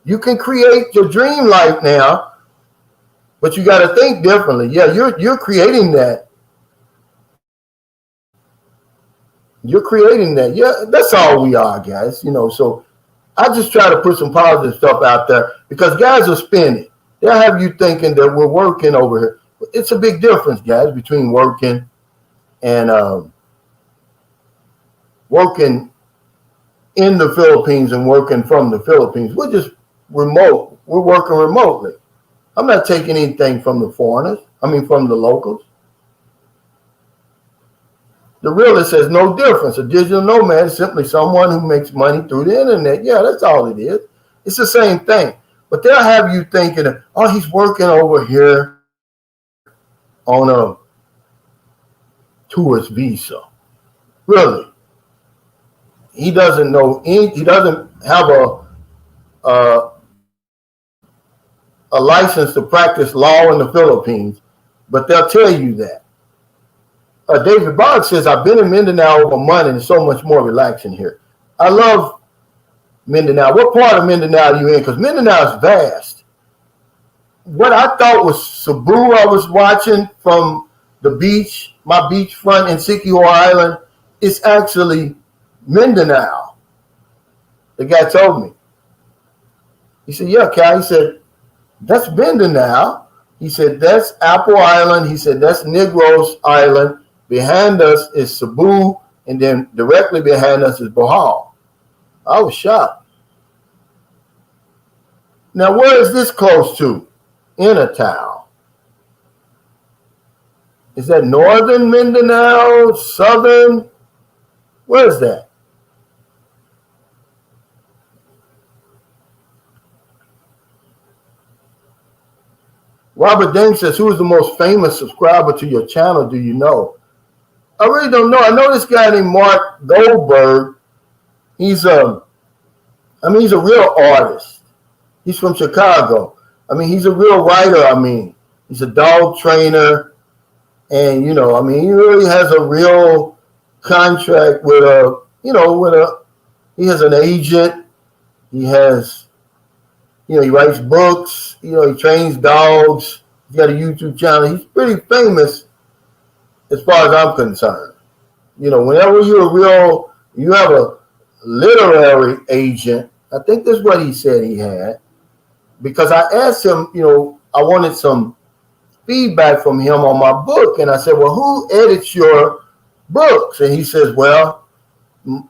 S1: You can create your dream life now, but you got to think differently. Yeah, you're creating that. You're creating that. Yeah, that's all we are, guys. So I just try to put some positive stuff out there because guys are spinning. They'll have you thinking that we're working over here. It's a big difference, guys, between working and working in the Philippines and working from the Philippines. We're just remote. We're working remotely. I'm not taking anything from the foreigners. From the locals. The realist says no difference. A digital nomad is simply someone who makes money through the internet. Yeah, that's all it is. It's the same thing. But they'll have you thinking, oh, he's working over here on a tourist visa. Really? He doesn't know. He doesn't have a license to practice law in the Philippines, but they'll tell you that. David Boggs says, "I've been in Mindanao over a month and it's so much more relaxing here." I love Mindanao. What part of Mindanao are you in? Because Mindanao is vast. What I thought was Cebu, I was watching from the beach, my beachfront in Siquijor Island, it's actually Mindanao. The guy told me. He said, "Yeah, Kai." He said, "That's Mindanao." He said, "That's Apple Island." He said, "That's Negros Island. Behind us is Cebu, and then directly behind us is Bohol." I was shocked. Now, where is this close to? Innertown. Is that northern Mindanao? Southern? Where is that? Robert Dane says, "Who is the most famous subscriber to your channel? Do you know?" I really don't know. I know this guy named Mark Goldberg. He's a real artist. He's from Chicago. He's a real writer. He's a dog trainer. And, he really has a real contract with he has an agent. He has, he writes books. He trains dogs. He's got a YouTube channel. He's pretty famous as far as I'm concerned. Whenever you have a literary agent, I think that's what he said he had, because I asked him, I wanted some feedback from him on my book, and I said, well, who edits your books? And he says, well, I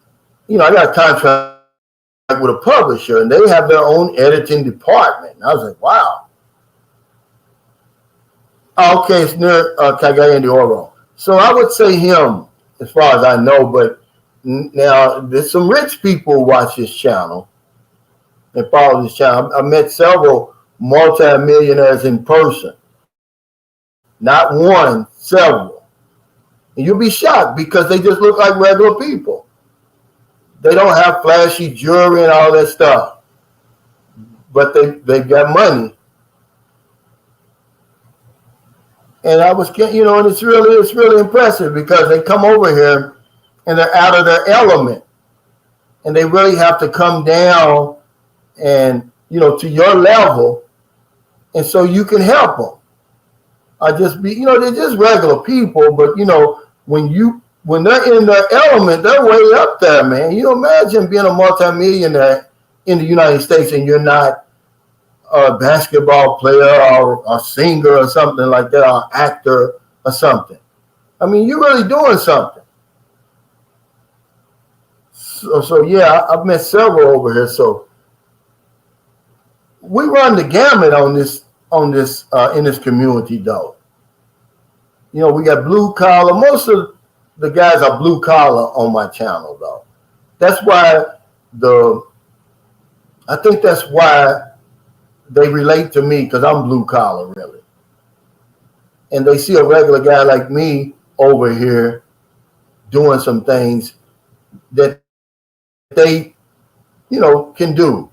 S1: got a contract with a publisher, and they have their own editing department. And I was like, wow. Okay, it's near Cagayan de Oro. So I would say him, as far as I know, but now there's some rich people who watch this channel and follow this channel. I met several multimillionaires in person. Not one, several. And you'll be shocked because they just look like regular people. They don't have flashy jewelry and all that stuff. But they've got money. And I was, and it's really impressive because they come over here and they're out of their element. And they really have to come down and, to your level. And so you can help them. They're just regular people, but when they're in their element, they're way up there, man. Imagine being a multimillionaire in the United States and you're not a basketball player or a singer or something like that, or actor or something. I mean, you're really doing something. So yeah, I've met several over here. So we run the gamut on this in this community, though. We got blue collar. Most of the guys are blue collar on my channel, though. That's why I think that's why they relate to me, because I'm blue collar, really. And they see a regular guy like me over here doing some things that they, can do.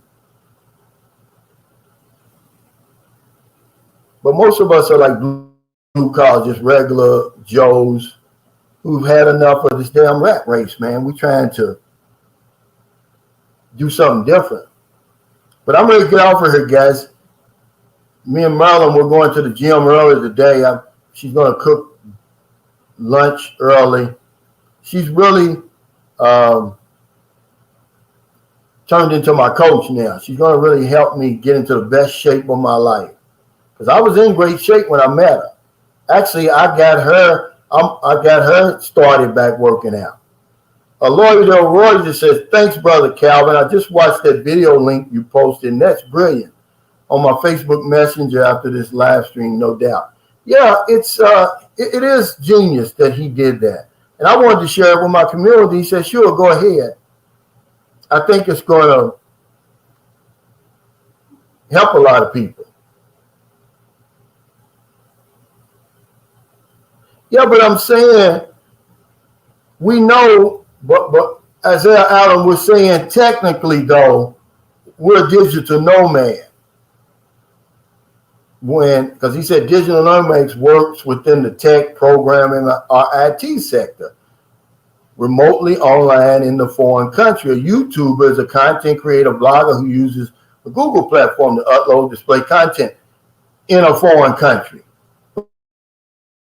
S1: But most of us are like blue collar, just regular Joes who've had enough of this damn rat race, man. We're trying to do something different. But I'm ready to get off of here, guys. Me and Marlon, we're going to the gym early today. She's going to cook lunch early. She's really turned into my coach now. She's going to really help me get into the best shape of my life. Because I was in great shape when I met her. Actually, I got her started back working out. Lloyd Del Roy just says, thanks, Brother Calvin. I just watched that video link you posted, and that's brilliant. On my Facebook Messenger after this live stream, no doubt. Yeah, it is genius that he did that. And I wanted to share it with my community. He said, sure, go ahead. I think it's going to help a lot of people. Yeah, but I'm saying, we know, but as Adam was saying, technically, though, we're a digital nomad. Because he said digital nomads works within the tech, programming, or IT sector, remotely online in the foreign country. A YouTuber is a content creator blogger who uses a Google platform to upload, display content in a foreign country. I'm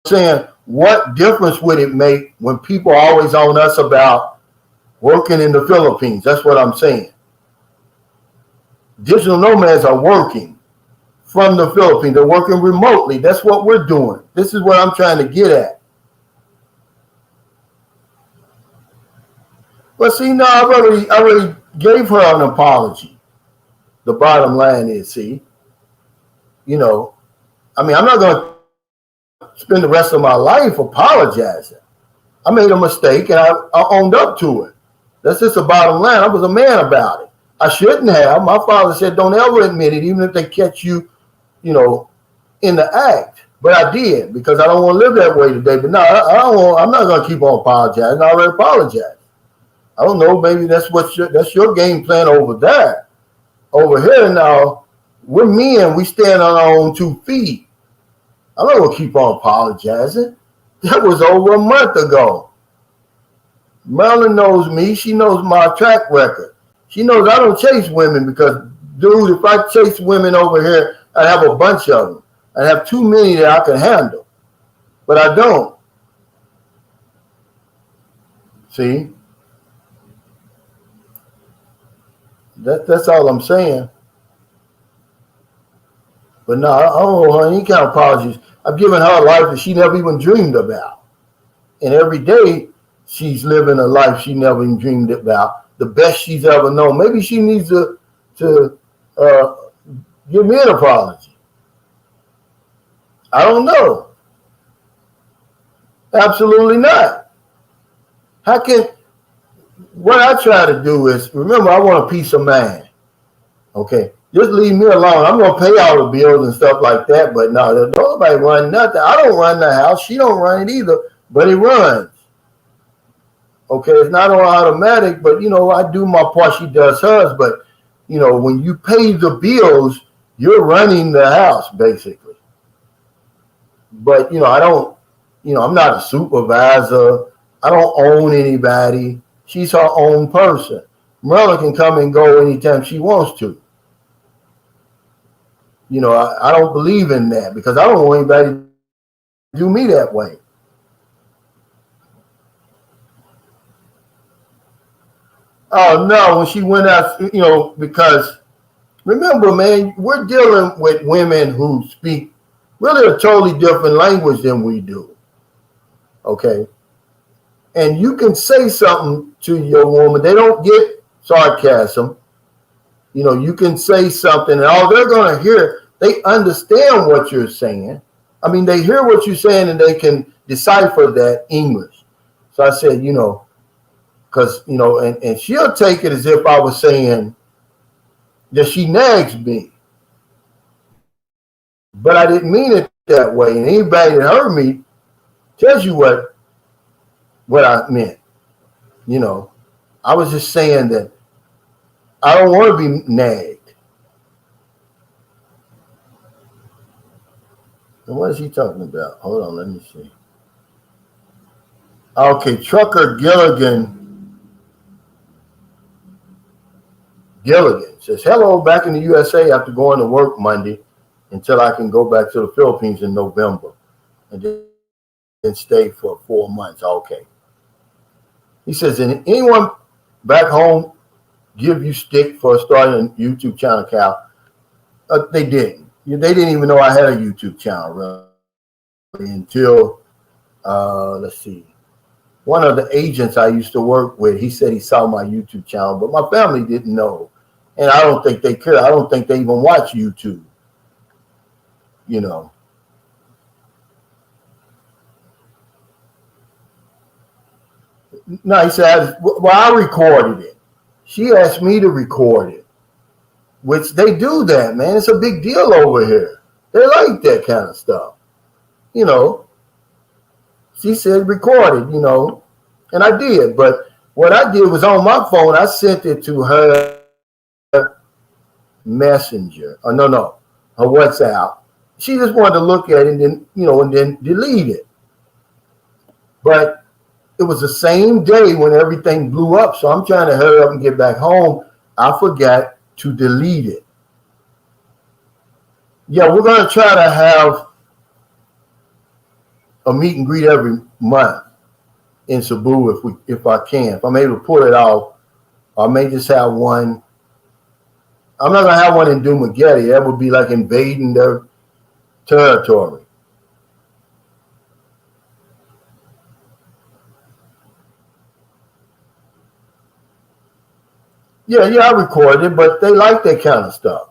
S1: saying, what difference would it make when people are always on us about working in the Philippines? That's what I'm saying. Digital nomads are working from the Philippines. They're working remotely. That's what we're doing. This is what I'm trying to get at. But see, no, I already gave her an apology. The bottom line is, I'm not going to spend the rest of my life apologizing. I made a mistake and I owned up to it. That's just the bottom line. I was a man about it. I shouldn't have. My father said, don't ever admit it, even if they catch you, in the act. But I did, because I don't want to live that way today. But no, I'm not going to keep on apologizing. I already apologized. I don't know, maybe that's your game plan over there. Over here now, we're men, we stand on our own 2 feet. I'm not going to keep on apologizing. That was over a month ago. Marilyn knows me. She knows my track record. She knows I don't chase women because, dude, if I chase women over here, I'd have a bunch of them. I'd have too many that I can handle. But I don't. See, that's all I'm saying. But no, I don't owe her any kind of apologies. I've given her a life that she never even dreamed about. And every day she's living a life she never even dreamed about, the best she's ever known. Maybe she needs to give me an apology. I don't know. Absolutely not. How can, what I try to do is, remember, I want a peace of mind. Okay, just leave me alone. I'm gonna pay all the bills and stuff like that, but no, nobody run nothing. I don't run the house. She don't run it either, but it runs. Okay, it's not on automatic, but I do my part. She does hers, but when you pay the bills, you're running the house basically. But I don't. I'm not a supervisor. I don't own anybody. She's her own person. Merla can come and go anytime she wants to. I don't believe in that because I don't want anybody to do me that way. Oh no, when she went out, because remember, man, we're dealing with women who speak really a totally different language than we do. Okay. And you can say something to your woman. They don't get sarcasm. You can say something and all they're going to hear, they understand what you're saying. I mean, they hear what you're saying and they can decipher that English. So I said, because, and she'll take it as if I was saying that she nags me. But I didn't mean it that way. And anybody that heard me tells you what I meant. I was just saying that I don't want to be nagged. And what is he talking about? Hold on, let me see. Okay, Trucker Gilligan says, hello, back in the USA after going to work Monday until I can go back to the Philippines in November and then stay for 4 months. Okay. He says, and anyone back home give you stick for starting a YouTube channel, Cal? They didn't. They didn't even know I had a YouTube channel really until, let's see. One of the agents I used to work with, he said he saw my YouTube channel, but my family didn't know. And I don't think they care. I don't think they even watch YouTube. No, he said, well, I recorded it. She asked me to record it, which they do that, man. It's a big deal over here. They like that kind of stuff. She said record it, and I did. But what I did was on my phone, I sent it to her Messenger. Oh, no, her WhatsApp. She just wanted to look at it and then, and then delete it. But it was the same day when everything blew up. So I'm trying to hurry up and get back home. I forgot to delete it. Yeah, we're going to try to have a meet and greet every month in Cebu if I can. If I'm able to pull it off, I may just have one. I'm not going to have one in Dumaguete. That would be like invading their territory. Yeah, I recorded it, but they like that kind of stuff.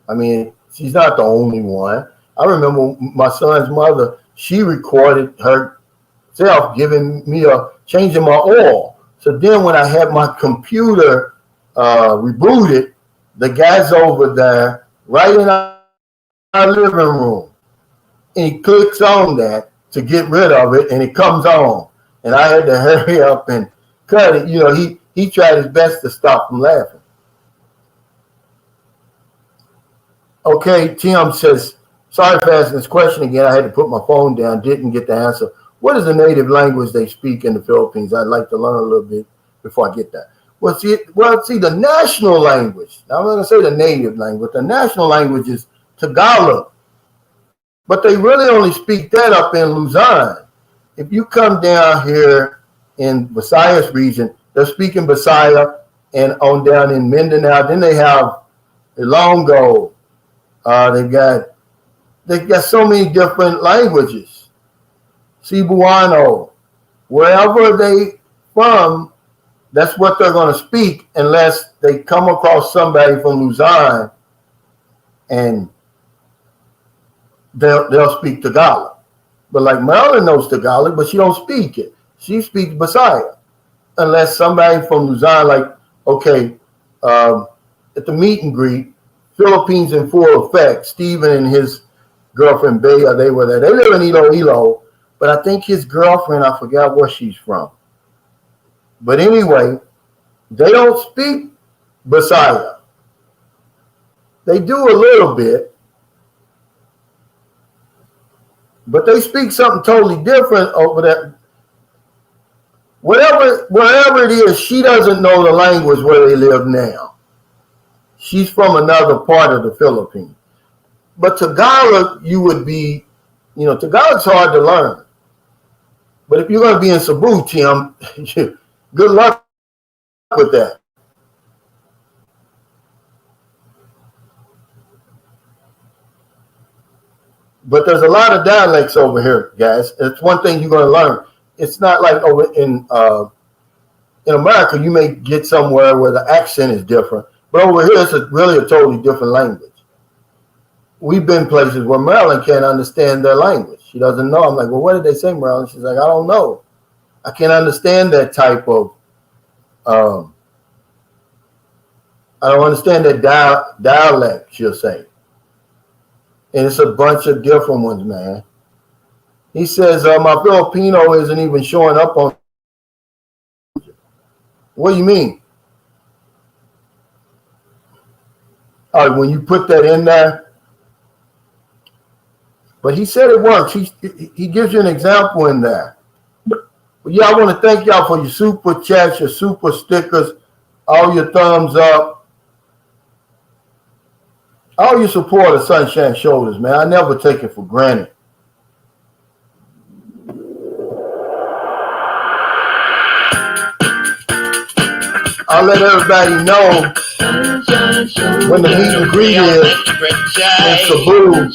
S1: I mean, she's not the only one. I remember my son's mother, she recorded herself changing my oil. So then when I had my computer rebooted, the guy's over there right in our living room. And he clicks on that to get rid of it, and it comes on. And I had to hurry up and cut it. He tried his best to stop from laughing. Okay, Tim says, sorry for asking this question again. I had to put my phone down, didn't get the answer. What is the native language they speak in the Philippines? I'd like to learn a little bit before I get that. Well, see, the national language. Now, I'm not going to say the native language. The national language is Tagalog. But they really only speak that up in Luzon. if you come down here in Visayas region, they're speaking Visaya, and on down in Mindanao, then they have Ilonggo. They've got so many different languages. Cebuano, wherever they from, that's what they're going to speak unless they come across somebody from Luzon and they'll speak Tagalog. But like Marilyn knows Tagalog, but she don't speak it. She speaks Bisaya. Unless somebody from Luzon, like, okay, at the meet and greet, Philippines in full effect. Stephen and his girlfriend Bea, they were there. They live in Iloilo, but I think his girlfriend, I forgot where she's from. But anyway, they don't speak Bisaya. They do a little bit, but they speak something totally different over there. Wherever it is, she doesn't know the language where they live now. She's from another part of the Philippines. But Tagalog, you would be, Tagalog's hard to learn. But if you're going to be in Cebu, Tim, good luck with that. But there's a lot of dialects over here, guys. It's one thing you're going to learn. It's not like over in America, you may get somewhere where the accent is different. But over here, it's really a totally different language. We've been places where Marilyn can't understand their language. She doesn't know. I'm like, well, what did they say, Marilyn? She's like, I don't know. I can't understand that type of, I don't understand that dialect, she'll say. And it's a bunch of different ones, man. He says, my Filipino isn't even showing up on. What do you mean? When you put that in there. But he said it works. He gives you an example in there. But yeah, I want to thank y'all for your super chats, your super stickers, all your thumbs up. All your support of Sunshine Shoulders, man. I never take it for granted. I'll let everybody know when the meet and greet is in Cebu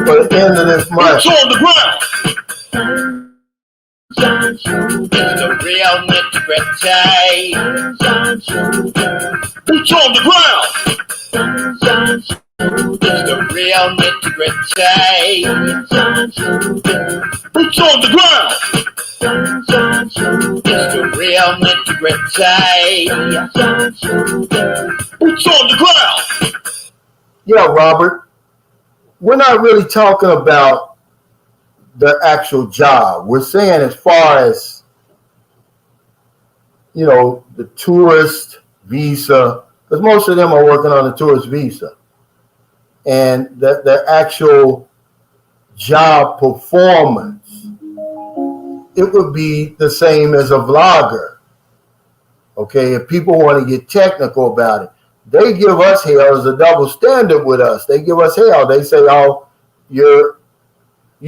S1: for the end of this month.
S3: Boots on the ground. It's the real nitty-gritty. Boots on the ground. It's the real nitty-gritty. Boots on the ground. It's the real nitty-gritty. Boots on the ground.
S1: Yeah, Robert. We're not really talking about the actual job. We're saying as far as, the tourist visa, because most of them are working on the tourist visa. And the actual job performance, it would be the same as a vlogger. Okay, if people want to get technical about it, they give us hell as a double standard with us. They give us hell. They say, oh, you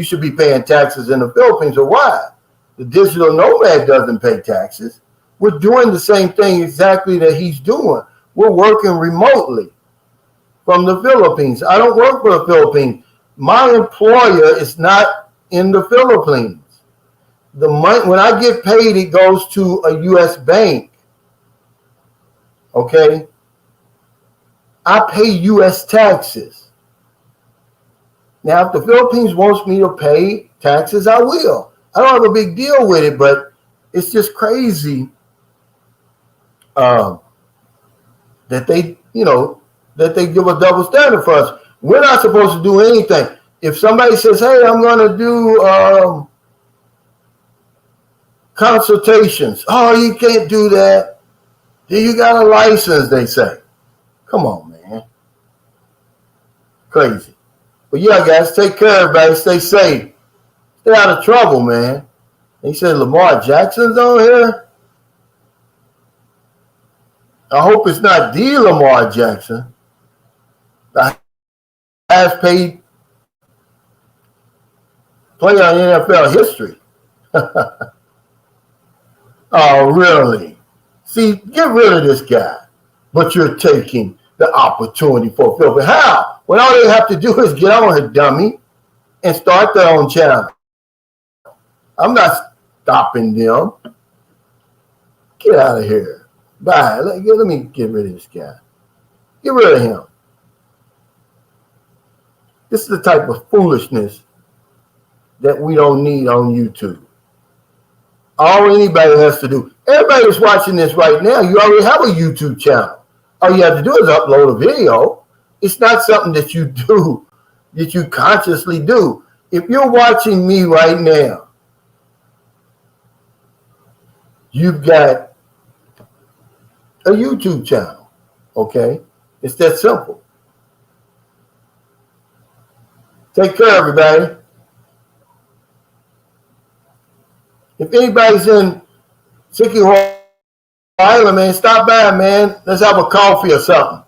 S1: should be paying taxes in the Philippines. Or why? The digital nomad doesn't pay taxes. We're doing the same thing exactly that he's doing. We're working remotely from the Philippines. I don't work for the Philippines. My employer is not in the Philippines. The money, when I get paid, it goes to a U.S. bank. Okay? I pay U.S. taxes. Now, if the Philippines wants me to pay taxes, I will. I don't have a big deal with it, but it's just crazy that they give a double standard for us. We're not supposed to do anything. If somebody says, hey, I'm going to do consultations. Oh, you can't do that. Do you got a license, they say. Come on, man. Crazy. But yeah, guys, take care, everybody. Stay safe. Stay out of trouble, man. He said Lamar Jackson's on here. I hope it's not the Lamar Jackson. The highest paid player in NFL history. Oh, really? See, get rid of this guy. But you're taking the opportunity for filthy. How? When all they have to do is get on here, dummy, and start their own channel. I'm not stopping them. Get out of here. Bye. Let me get rid of this guy. Get rid of him. This is the type of foolishness that we don't need on YouTube. All anybody has to do, everybody that's watching this right now, you already have a YouTube channel. All you have to do is upload a video. It's not something that you do, that you consciously do. If you're watching me right now, you've got a YouTube channel, okay? It's that simple. Take care, everybody. If anybody's in Sicky Island, man, stop by, man. Let's have a coffee or something.